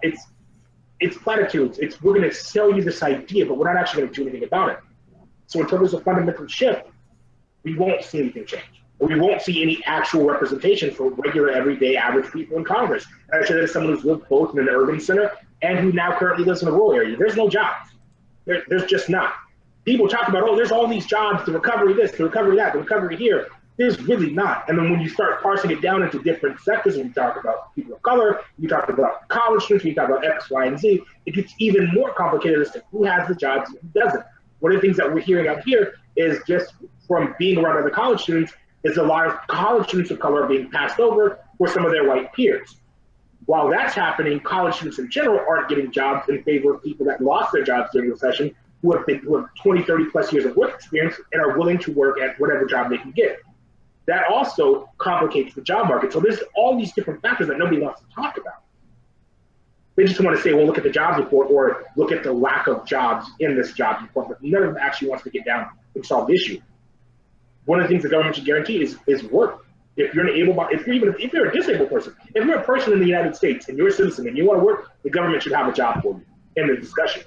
it's platitudes. It's we're going to sell you this idea, but we're not actually going to do anything about it. So until there's a fundamental shift, we won't see anything change. Or we won't see any actual representation for regular, everyday, average people in Congress. And I say that as someone who's lived both in an urban center and who now currently lives in a rural area. There's no jobs. There's just not. People talk about, there's all these jobs, the recovery this, the recovery that, the recovery here. There's really not. And then when you start parsing it down into different sectors, when you talk about people of color, you talk about college students, you talk about X, Y, and Z, it gets even more complicated as to who has the jobs and who doesn't. One of the things that we're hearing out here is just from being around other college students, is a lot of college students of color are being passed over for some of their white peers. While that's happening, college students in general aren't getting jobs in favor of people that lost their jobs during the recession, who have 20, 30 plus years of work experience and are willing to work at whatever job they can get. That also complicates the job market. So there's all these different factors that nobody wants to talk about. They just want to say, well, look at the jobs report or look at the lack of jobs in this jobs report, but none of them actually wants to get down and solve the issue. One of the things the government should guarantee is work. If you're if you're a disabled person, if you're a person in the United States and you're a citizen and you want to work, the government should have a job for you in the discussion.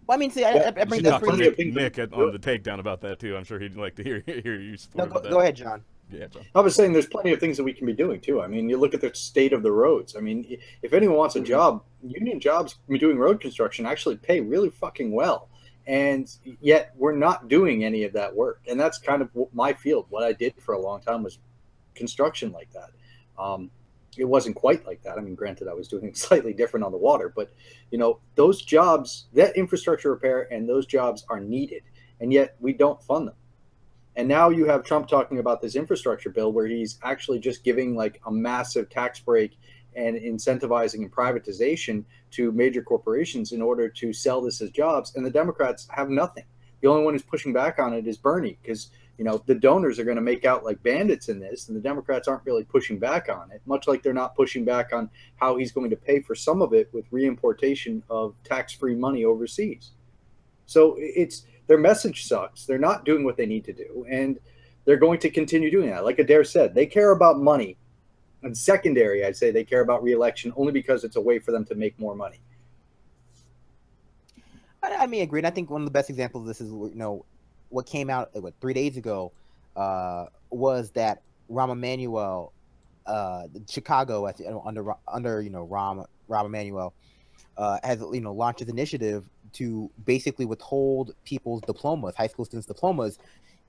Well, I mean, see, I bring talk this to Nick on the takedown about that too. I'm sure he'd like to hear you support that. Go ahead, John. Yeah, John. I was saying there's plenty of things that we can be doing too. I mean, you look at the state of the roads. I mean, if anyone wants a job, union jobs doing road construction actually pay really fucking well. And yet we're not doing any of that work. And that's kind of my field. What I did for a long time was construction like that. It wasn't quite like that. I mean, granted, I was doing slightly different on the water, but those jobs, that infrastructure repair and those jobs are needed, and yet we don't fund them. And now you have Trump talking about this infrastructure bill where he's actually just giving like a massive tax break and incentivizing and privatization to major corporations in order to sell this as jobs. And the Democrats have nothing. The only one who's pushing back on it is Bernie, because the donors are going to make out like bandits in this, and the Democrats aren't really pushing back on it, much like they're not pushing back on how he's going to pay for some of it with reimportation of tax-free money overseas. So their message sucks. They're not doing what they need to do, and they're going to continue doing that. Like Adair said, they care about money. And secondary, I'd say they care about re-election only because it's a way for them to make more money. I mean, agreed. I think one of the best examples of this is, what came out 3 days ago was that Rahm Emanuel, Chicago, under Rahm Emanuel, has launched this initiative to basically withhold people's diplomas, high school students' diplomas,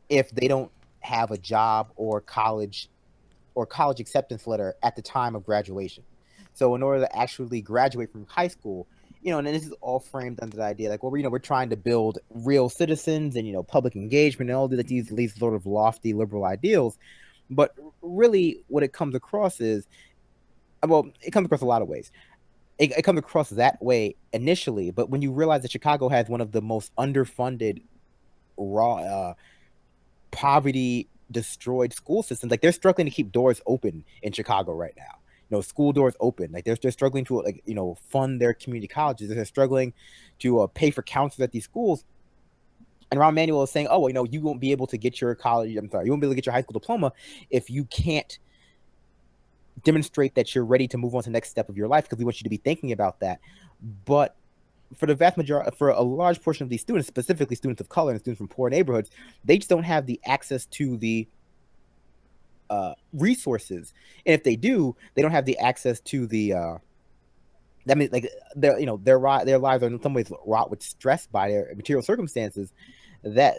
if they don't have a job or college acceptance letter at the time of graduation. So in order to actually graduate from high school, and this is all framed under the idea like, well, we're trying to build real citizens and, public engagement and all these sort of lofty liberal ideals. But really what it comes across is, well, it comes across a lot of ways. It comes across that way initially, but when you realize that Chicago has one of the most underfunded, poverty destroyed school systems, like they're struggling to keep doors open in Chicago right now. School doors open, like they're struggling to fund their community colleges. They're struggling to pay for counselors at these schools. And Rahm Emanuel is saying, oh, well, you won't be able to get your you won't be able to get your high school diploma if you can't demonstrate that you're ready to move on to the next step of your life, because we want you to be thinking about that. But for the vast majority, for a large portion of these students, specifically students of color and students from poor neighborhoods, they just don't have the access to the resources. And if they do, they don't have the access to the that means like their lives are in some ways wrought with stress by their material circumstances, that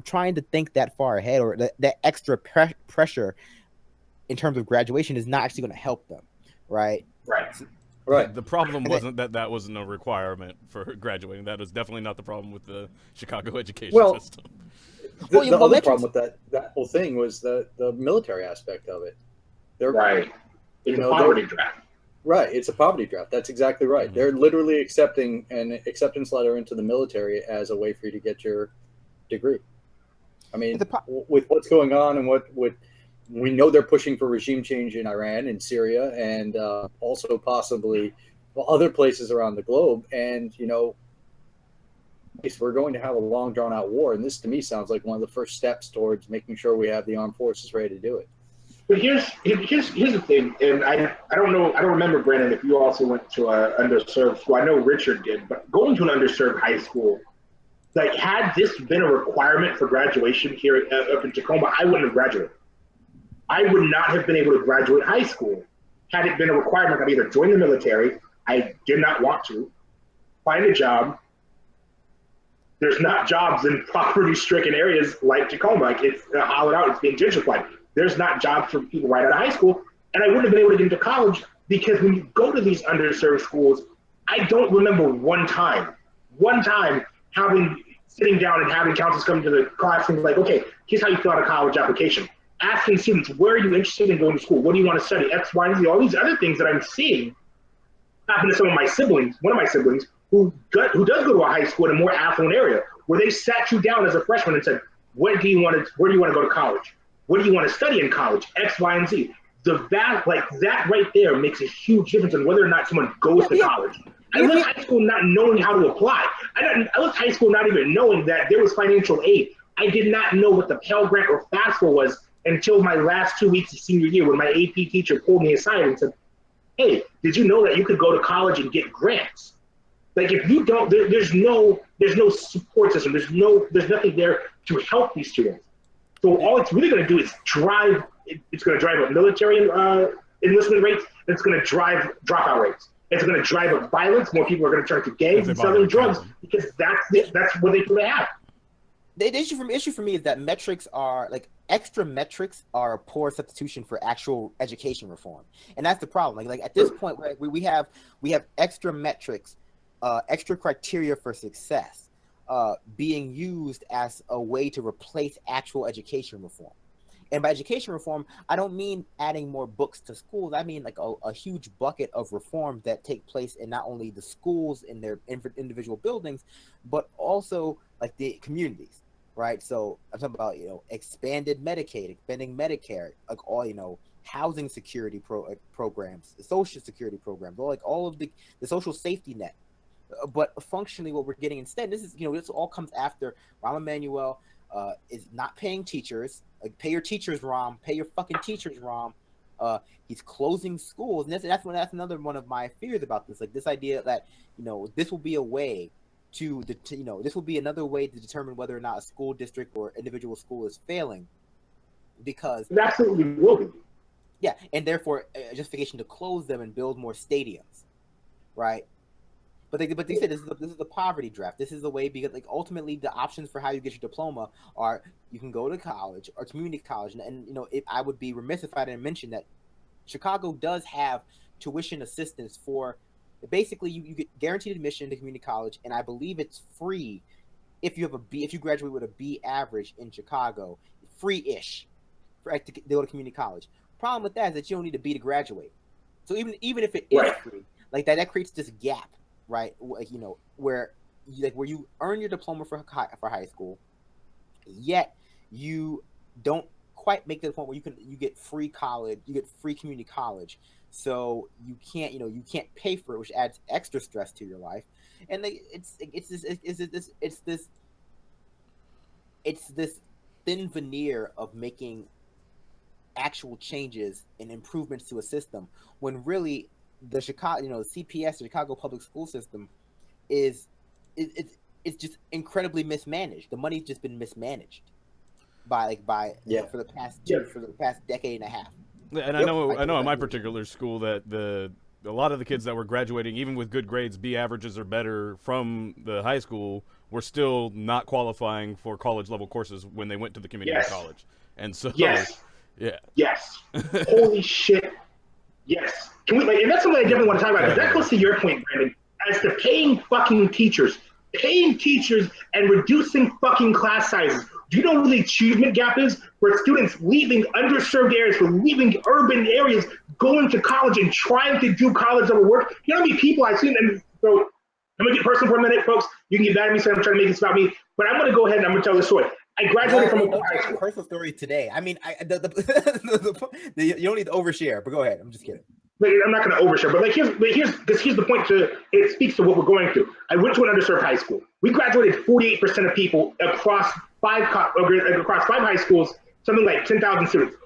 trying to think that far ahead or that extra pressure in terms of graduation is not actually going to help them, right? Right. The problem wasn't that wasn't a requirement for graduating. That was definitely not the problem with the Chicago education system. The other problem with that whole thing was the military aspect of it. Right. It's a poverty draft. Right. It's a poverty draft. That's exactly right. Mm-hmm. They're literally accepting an acceptance letter into the military as a way for you to get your degree. I mean, with what's going on and what we know, they're pushing for regime change in Iran and Syria and also possibly other places around the globe. And, we're going to have a long drawn out war. And this to me sounds like one of the first steps towards making sure we have the armed forces ready to do it. But here's the thing. And I don't remember, Brandon, if you also went to an underserved school. I know Richard did, but going to an underserved high school, like had this been a requirement for graduation here up in Tacoma, I wouldn't have graduated. I would not have been able to graduate high school had it been a requirement of either join the military. I did not want to find a job. There's not jobs in poverty-stricken areas like Tacoma. Like it's hollowed out. It's being gentrified. There's not jobs for people right out of high school. And I wouldn't have been able to get into college because when you go to these underserved schools, I don't remember one time sitting down and having counselors come to the class and be like, okay, here's how you fill out a college application. Asking students, where are you interested in going to school? What do you want to study? X, Y, and Z, all these other things that I'm seeing happened to some of my siblings, one of my siblings, who does go to a high school in a more affluent area, where they sat you down as a freshman and said, where do you want to go to college? What do you want to study in college? X, Y, and Z. That right there makes a huge difference in whether or not someone goes to college. I left high school not knowing how to apply. I left high school not even knowing that there was financial aid. I did not know what the Pell Grant or FAFSA was until my last 2 weeks of senior year, when my AP teacher pulled me aside and said, hey, did you know that you could go to college and get grants? Like, if you don't, there's no support system. There's nothing there to help these students. So all it's really going to do is it's going to drive up military enlistment rates. It's going to drive dropout rates. It's going to drive up violence. More people are going to turn to gangs and selling drugs, because that's what they have. The issue for me is that metrics are like extra metrics are a poor substitution for actual education reform, and that's the problem. Like at this point, we have extra metrics, extra criteria for success, being used as a way to replace actual education reform. And by education reform, I don't mean adding more books to schools. I mean like a huge bucket of reforms that take place in not only the schools in their individual buildings, but also like the communities, right? So I'm talking about, expanded Medicaid, expanding Medicare, like all, housing security programs, social security programs, all of the social safety net. But functionally what we're getting instead, this all comes after Rahm Emanuel is not paying teachers. Like, pay your teachers, Rahm. Pay your fucking teachers, Rahm. He's closing schools, and that's another one of my fears about this. Like, this idea that this will be a way this will be another way to determine whether or not a school district or individual school is failing, because it absolutely will be. Yeah, and therefore a justification to close them and build more stadiums, right? But they said this is the poverty draft. This is the way, because ultimately the options for how you get your diploma are you can go to college or community college, and I would be remiss if I didn't mention that Chicago does have tuition assistance for basically you get guaranteed admission to community college, and I believe it's free if you graduate with a B average in Chicago, free-ish to go to community college. Problem with that is that you don't need a B to graduate. So even if it is free, like that creates this gap. Right, where you earn your diploma for high school, yet you don't quite make to the point where you get free college, you get free community college, so you can't pay for it, which adds extra stress to your life, and it's this thin veneer of making actual changes and improvements to a system when really the Chicago, CPS, the Chicago Public School System, it's just incredibly mismanaged. The money's just been mismanaged for the past decade and a half. And I know in my particular school that a lot of the kids that were graduating, even with good grades, B averages or better from the high school, were still not qualifying for college level courses when they went to the community college. And so holy shit. Yes. Can we, and that's something I definitely want to talk about. That goes to your point, Brandon, as to paying teachers and reducing fucking class sizes. Do you know what the achievement gap is for students leaving underserved areas, for leaving urban areas, going to college and trying to do college level work? You know how many people I've seen? And so I'm going to get personal for a minute, folks. You can get mad at me, so I'm trying to make this about me. But I'm going to go ahead and I'm going to tell this story. I graduated from a personal story today. I mean, you don't need to overshare, but go ahead. I'm just kidding. I'm not going to overshare, but here's the point. It speaks to what we're going through. I went to an underserved high school. We graduated 48% of people across five high schools, something like 10,000 students.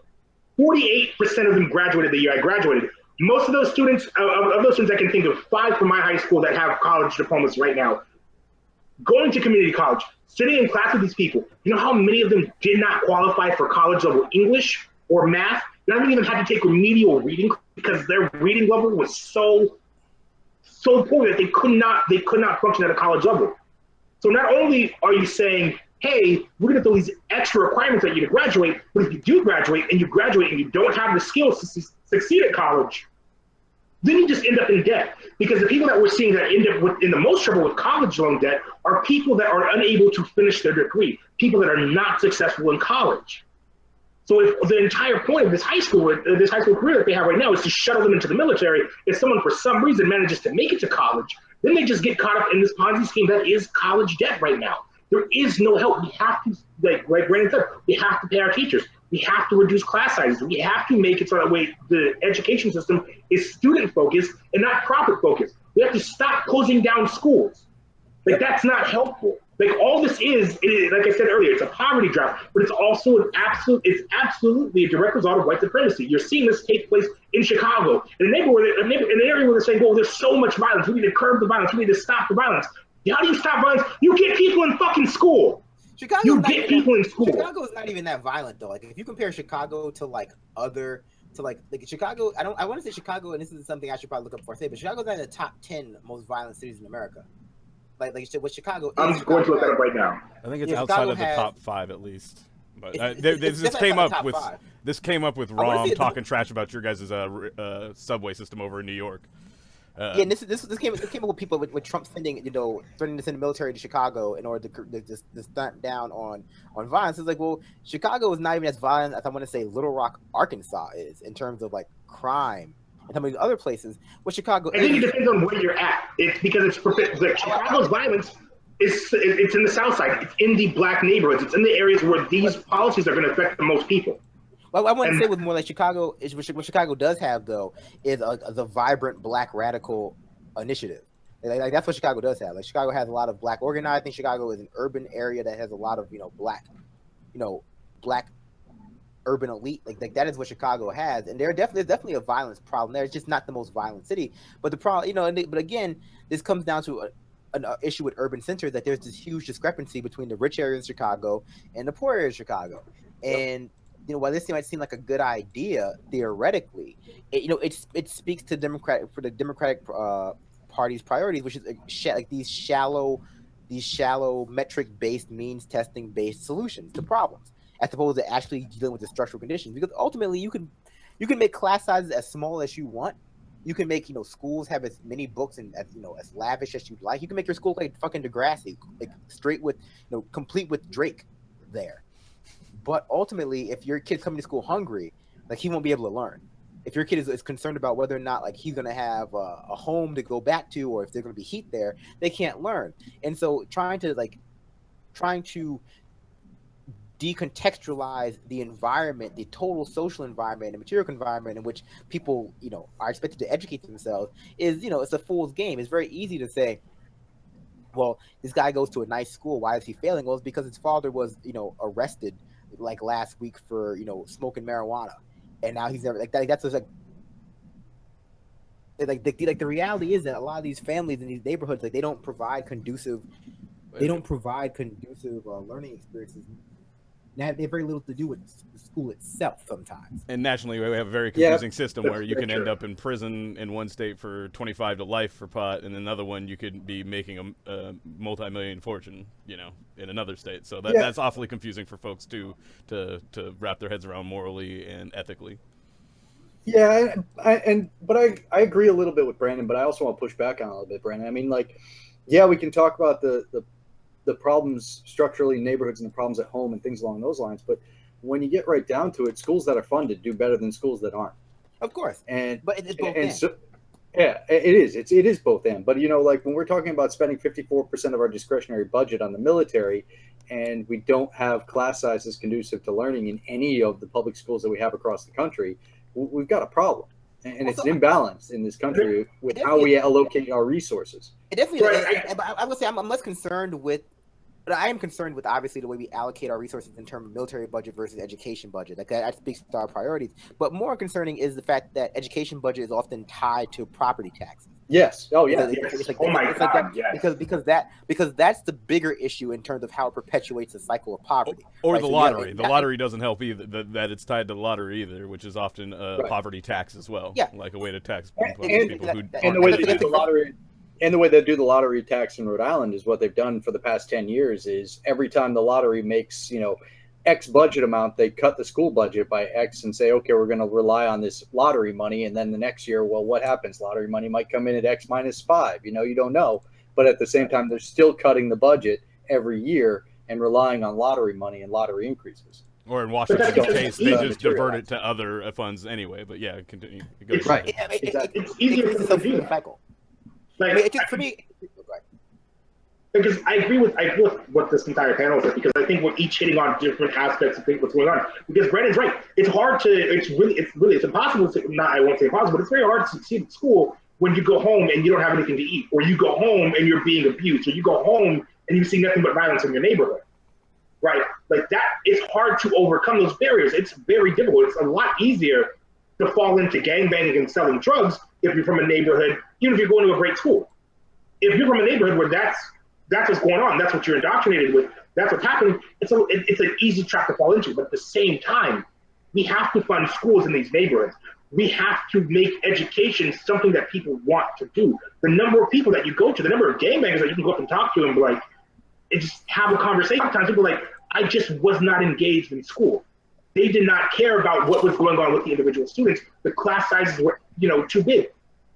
48% of them graduated the year I graduated. Most of those students, of those students, I can think of 5 from my high school that have college diplomas right now. Going to community college, sitting in class with these people, you know how many of them did not qualify for college level English or math? They haven't even had to take remedial reading because their reading level was so poor that they could not function at a college level. So not only are you saying, hey, we're going to throw these extra requirements at you to graduate, but if you do graduate and you don't have the skills to succeed at college, then you just end up in debt. Because the people that we're seeing that end up in the most trouble with college loan debt are people that are unable to finish their degree, people that are not successful in college. So if the entire point of this high school career that they have right now is to shuttle them into the military, if someone for some reason manages to make it to college, then they just get caught up in this Ponzi scheme that is college debt right now. There is no help. We have to, like Brandon said, we have to pay our teachers. We have to reduce class sizes. We have to make it so that way the education system is student focused and not profit focused. We have to stop closing down schools. Like, that's not helpful. Like, all this is, like I said earlier, it's a poverty trap, but it's also it's absolutely a direct result of white supremacy. You're seeing this take place in Chicago, in an area where they're saying, well, there's so much violence. We need to curb the violence. We need to stop the violence. How do you stop violence? You get people in fucking school. Chicago is not even that violent though. Like, if you compare Chicago to like Chicago, I want to say Chicago, and this is something I should probably look up before I say, but Chicago's not in the top 10 most violent cities in America. Like what Chicago I'm is. Going to look that up right now. I think it's outside of the top 5 at least. But this came up with Rom talking trash about your guys' subway system over in New York. And this came up with people with Trump threatening to send the military to Chicago in order to stunt down on violence. It's like, well, Chicago is not even as violent as I want to say Little Rock, Arkansas is in terms of like crime and some of these other places. What Chicago I think it depends on where you're at. It's because like Chicago's violence it's in the South Side. It's in the black neighborhoods. It's in the areas where these policies are going to affect the most people. Well, I wouldn't say with more like Chicago. What Chicago does have though is the vibrant black radical initiative. Like that's what Chicago does have. Like Chicago has a lot of black organized. I think Chicago is an urban area that has a lot of black urban elite. Like that is what Chicago has, and there's definitely a violence problem there. It's just not the most violent city. But the problem, but again, this comes down to an issue with urban centers, that there's this huge discrepancy between the rich areas of Chicago and the poor areas of Chicago, and while this might seem like a good idea theoretically, it speaks to the Democratic Party's priorities, which is like these shallow metric-based, means testing-based solutions to problems, as opposed to actually dealing with the structural conditions. Because ultimately, you can make class sizes as small as you want. You can make schools have as many books and as lavish as you'd like. You can make your school like fucking Degrassi, like straight with complete with Drake there. But ultimately, if your kid's coming to school hungry, like he won't be able to learn. If your kid is concerned about whether or not like he's gonna have a home to go back to, or if there's gonna be heat there, they can't learn. And so trying to decontextualize the environment, the total social environment, the material environment in which people are expected to educate themselves is it's a fool's game. It's very easy to say, well, this guy goes to a nice school, why is he failing? Well, it's because his father was arrested like last week for smoking marijuana, and now he's never like that. That's just like the reality is that a lot of these families in these neighborhoods, like they don't provide conducive learning experiences. They have very little to do with the school itself sometimes. And nationally, we have a very confusing system where you can end up in prison in one state for 25 to life for pot, and another one you could be making a multi-million fortune, in another state. So that's awfully confusing for folks to wrap their heads around morally and ethically. Yeah, but I agree a little bit with Brandon, but I also want to push back on a little bit, Brandon. I mean, we can talk about the problems structurally in neighborhoods and the problems at home and things along those lines, but when you get right down to it, schools that are funded do better than schools that aren't. Of course, but it's both. And so, yeah, it is. It is both and. But like when we're talking about spending 54% of our discretionary budget on the military, and we don't have class sizes conducive to learning in any of the public schools that we have across the country, we've got a problem. And it's an imbalance in this country with how we allocate our resources. It definitely. I would say I'm less concerned with. But I am concerned with obviously the way we allocate our resources in terms of military budget versus education budget. Like that speaks to our priorities. But more concerning is the fact that education budget is often tied to property taxes. Yes. Oh yeah. Because that's the bigger issue in terms of how it perpetuates the cycle of poverty. Or the lottery. The lottery doesn't help either. That it's tied to the lottery either, which is often a poverty tax as well. Yeah. Like a way to tax people and the way they do the lottery. And the way they do the lottery tax in Rhode Island is what they've done for the past 10 years is every time the lottery makes, X budget amount, they cut the school budget by X and say, okay, we're going to rely on this lottery money. And then the next year, well, what happens? Lottery money might come in at X minus 5. You don't know. But at the same time, they're still cutting the budget every year and relying on lottery money and lottery increases. Or in But Washington's that's case, because they just divert it materialized. to other funds anyway. But yeah, continue. Go It's ahead. Right. Exactly. it's easier It's a to do self-fulfilling that. cycle. Like, I mean, it just, for me, because I agree with what this entire panel said, because I think we're each hitting on different aspects of what's going on. Because Brandon's right. It's hard to, it's impossible to, not, I won't say impossible, but it's very hard to succeed at school when you go home and you don't have anything to eat, or you go home and you're being abused, or you go home and you see nothing but violence in your neighborhood, right? Like that, it's hard to overcome those barriers. It's very difficult. It's a lot easier to fall into gangbanging and selling drugs if you're from a neighborhood, even if you're going to a great school. If you're from a neighborhood where that's what's going on, that's what you're indoctrinated with, that's what's happening, it's an easy trap to fall into. But at the same time, we have to fund schools in these neighborhoods. We have to make education something that people want to do. The number of people that you go to, the number of gangbangers that you can go up and talk to and be like, and just have a conversation. Sometimes people are like, I just was not engaged in school. They did not care about what was going on with the individual students. The class sizes were, too big.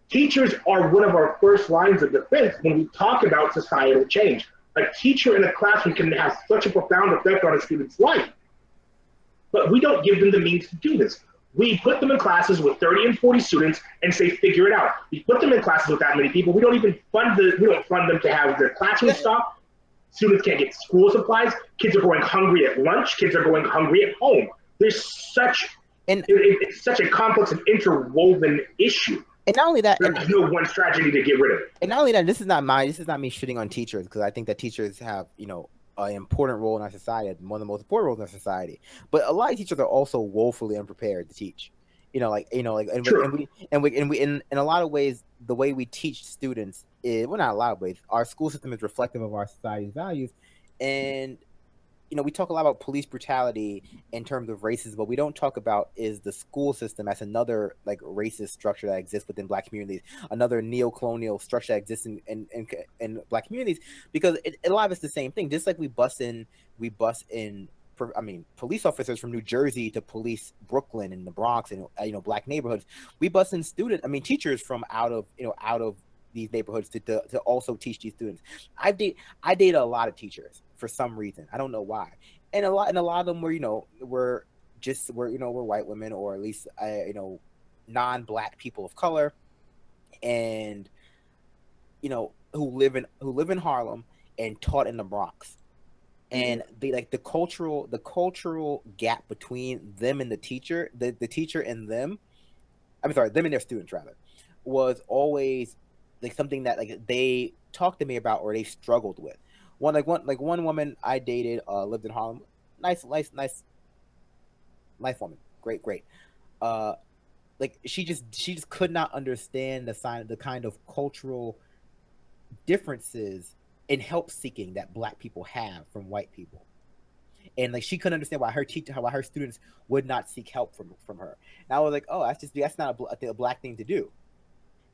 Teachers are one of our first lines of defense when we talk about societal change. A teacher in a classroom can have such a profound effect on a student's life, but we don't give them the means to do this. We put them in classes with 30 and 40 students and say, figure it out. We put them in classes with that many people. We don't even fund them to have their classroom stock. Students can't get school supplies. Kids are going hungry at lunch. Kids are going hungry at home. It's such a complex and interwoven issue. And not only that, there's no one strategy to get rid of it. And not only that, this is not me shitting on teachers, because I think that teachers have, an important role in our society, one of the most important roles in our society. But a lot of teachers are also woefully unprepared to teach. In a lot of ways, the way we teach students is, well, not a lot of ways, our school system is reflective of our society's values. And we talk a lot about police brutality in terms of racism, but we don't talk about is the school system as another like racist structure that exists within Black communities, another neo-colonial structure that exists in Black communities, because a lot of it's the same thing. Just like we bust in, police officers from New Jersey to police Brooklyn and the Bronx and Black neighborhoods. We bust in teachers from out of these neighborhoods to also teach these students. I dated a lot of teachers for some reason. I don't know why. And a lot of them were white women, or at least non-Black people of color, and who live in Harlem and taught in the Bronx. And they the cultural gap between them and the teacher, the teacher and them, them and their students rather, was always like something that like they talked to me about or they struggled with. One woman I dated lived in Harlem. Nice woman. Great. She just could not understand the kind of cultural differences in help seeking that Black people have from white people. And she couldn't understand why her students would not seek help from her. And I was like, oh, that's not a Black thing to do.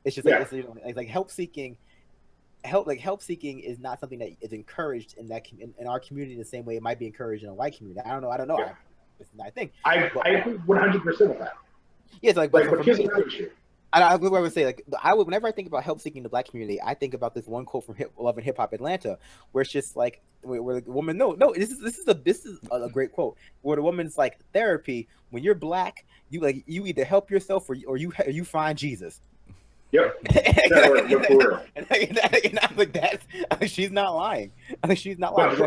It's just like help seeking. Help seeking is not something that is encouraged in our community the same way it might be encouraged in a white community. I don't know. Yeah. It's not a thing. I agree 100% with that. Yeah, it's but here's another issue. I would say whenever I think about help seeking in the Black community, I think about this one quote from Love and Hip Hop Atlanta, where it's just like where the woman this is a great quote, where the woman's like, therapy, when you're Black, you either help yourself or you find Jesus. Yep. And I'm like, she's not lying. She's not lying.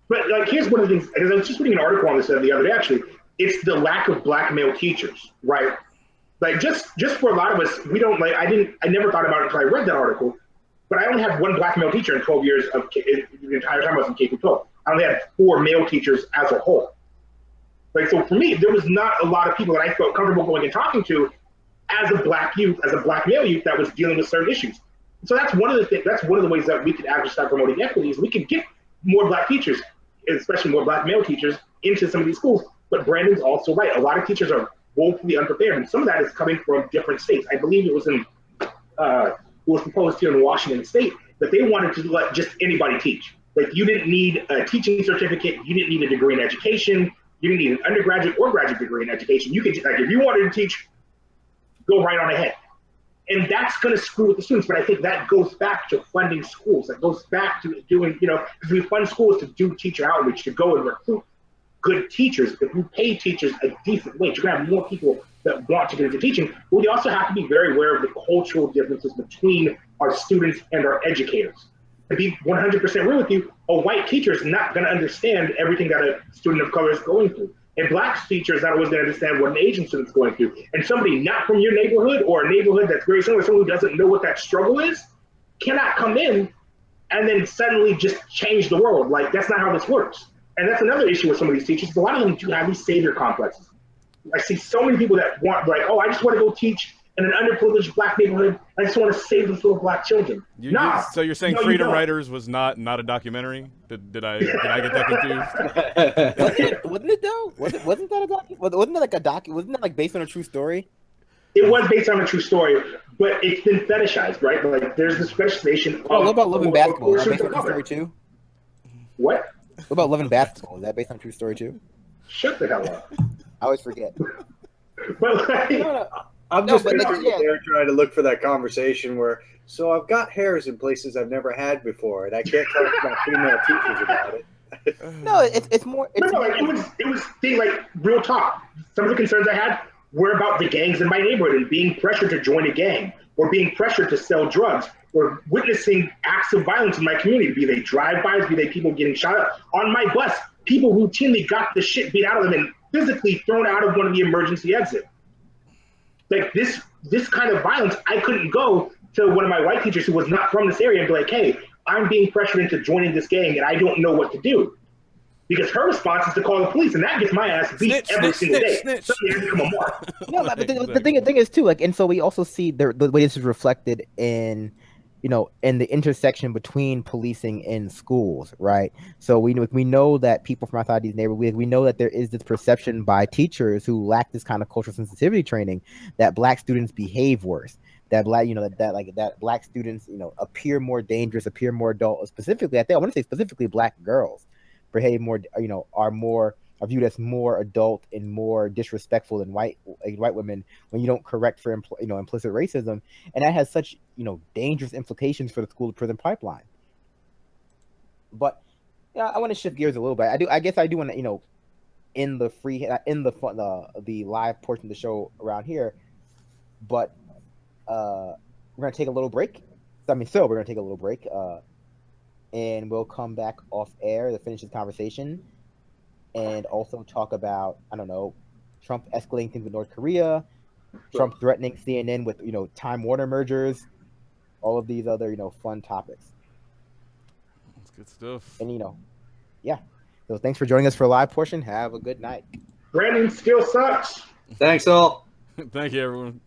But here's one of the things, because I was just reading an article on this the other day, actually. It's the lack of Black male teachers, right? Like just for a lot of us, we don't I never thought about it until I read that article, but I only had one Black male teacher in 12 years of the entire time I was in K-12. I only had 4 male teachers as a whole. So for me, there was not a lot of people that I felt comfortable going and talking to as a Black youth, as a Black male youth that was dealing with certain issues. So that's one of the things. That's one of the ways that we could actually start promoting equity, is we could get more Black teachers, especially more Black male teachers, into some of these schools. But Brandon's also right. A lot of teachers are woefully unprepared, and some of that is coming from different states. I believe it was proposed here in Washington State that they wanted to let just anybody teach. You didn't need a teaching certificate, you didn't need a degree in education, you didn't need an undergraduate or graduate degree in education. You could if you wanted to teach, go right on ahead. And that's going to screw with the students. But I think that goes back to funding schools. That goes back to doing, because we fund schools to do teacher outreach, to go and recruit good teachers, if we pay teachers a decent wage, you're going to have more people that want to get into teaching. But we also have to be very aware of the cultural differences between our students and our educators. To be 100% real with you, a white teacher is not going to understand everything that a student of color is going through. And black teachers not always going to understand what an Asian student is going through. And somebody not from your neighborhood or a neighborhood that's very similar, someone who doesn't know what that struggle is, cannot come in and then suddenly just change the world. Like, that's not how this works. And that's another issue with some of these teachers. A lot of them do have these savior complexes. I see so many people that want, like, oh, I just want to go teach in an underprivileged black neighborhood. I just want to save these little black children. So you're saying Freedom Writers was not a documentary? Did I get that confused? Wasn't it though? Wasn't that a doc? Wasn't it like a doc? Wasn't that like based on a true story? It was based on a true story, but it's been fetishized, right? Like, there's this fetishization. What about Love and Basketball? Is that based on a true story too? What? What about Love and Basketball? Is that based on a true story too? Shut the hell up. I always forget. But like, I'm just there trying to look for that conversation where, so I've got hairs in places I've never had before, and I can't talk to my female teachers about it. No, it's more. Like, it was like real talk. Some of the concerns I had were about the gangs in my neighborhood and being pressured to join a gang, or being pressured to sell drugs, or witnessing acts of violence in my community, be they drive-bys, be they people getting shot up. On my bus, people routinely got the shit beat out of them and physically thrown out of one of the emergency exits. Like, this kind of violence, I couldn't go to one of my white teachers who was not from this area and be like, hey, I'm being pressured into joining this gang and I don't know what to do. Because her response is to call the police, and that gets my ass beat every single day. So you become a mark. No, but the thing is too, like, and so we also see the way this is reflected in, you know, in the intersection between policing and schools, right? So we know that people from outside these neighborhoods, we know that there is this perception by teachers who lack this kind of cultural sensitivity training that black students behave worse. That black, you know, that black students, you know, appear more dangerous, appear more adult. Specifically, I want to say specifically black girls behave more, you know, are viewed as more adult and more disrespectful than white women when you don't correct for implicit racism, and that has such, you know, dangerous implications for the school to prison pipeline. But yeah, I want to shift gears a little bit. I guess I do want to, you know, in the live portion of the show around here, but we're gonna take a little break. We're gonna take a little break. And we'll come back off air to finish this conversation and also talk about, I don't know, Trump escalating things with North Korea, Trump threatening CNN with, you know, Time Warner mergers, all of these other, you know, fun topics. That's good stuff. And, you know, yeah. So thanks for joining us for a live portion. Have a good night. Brandon still sucks. Thanks all. Thank you, everyone.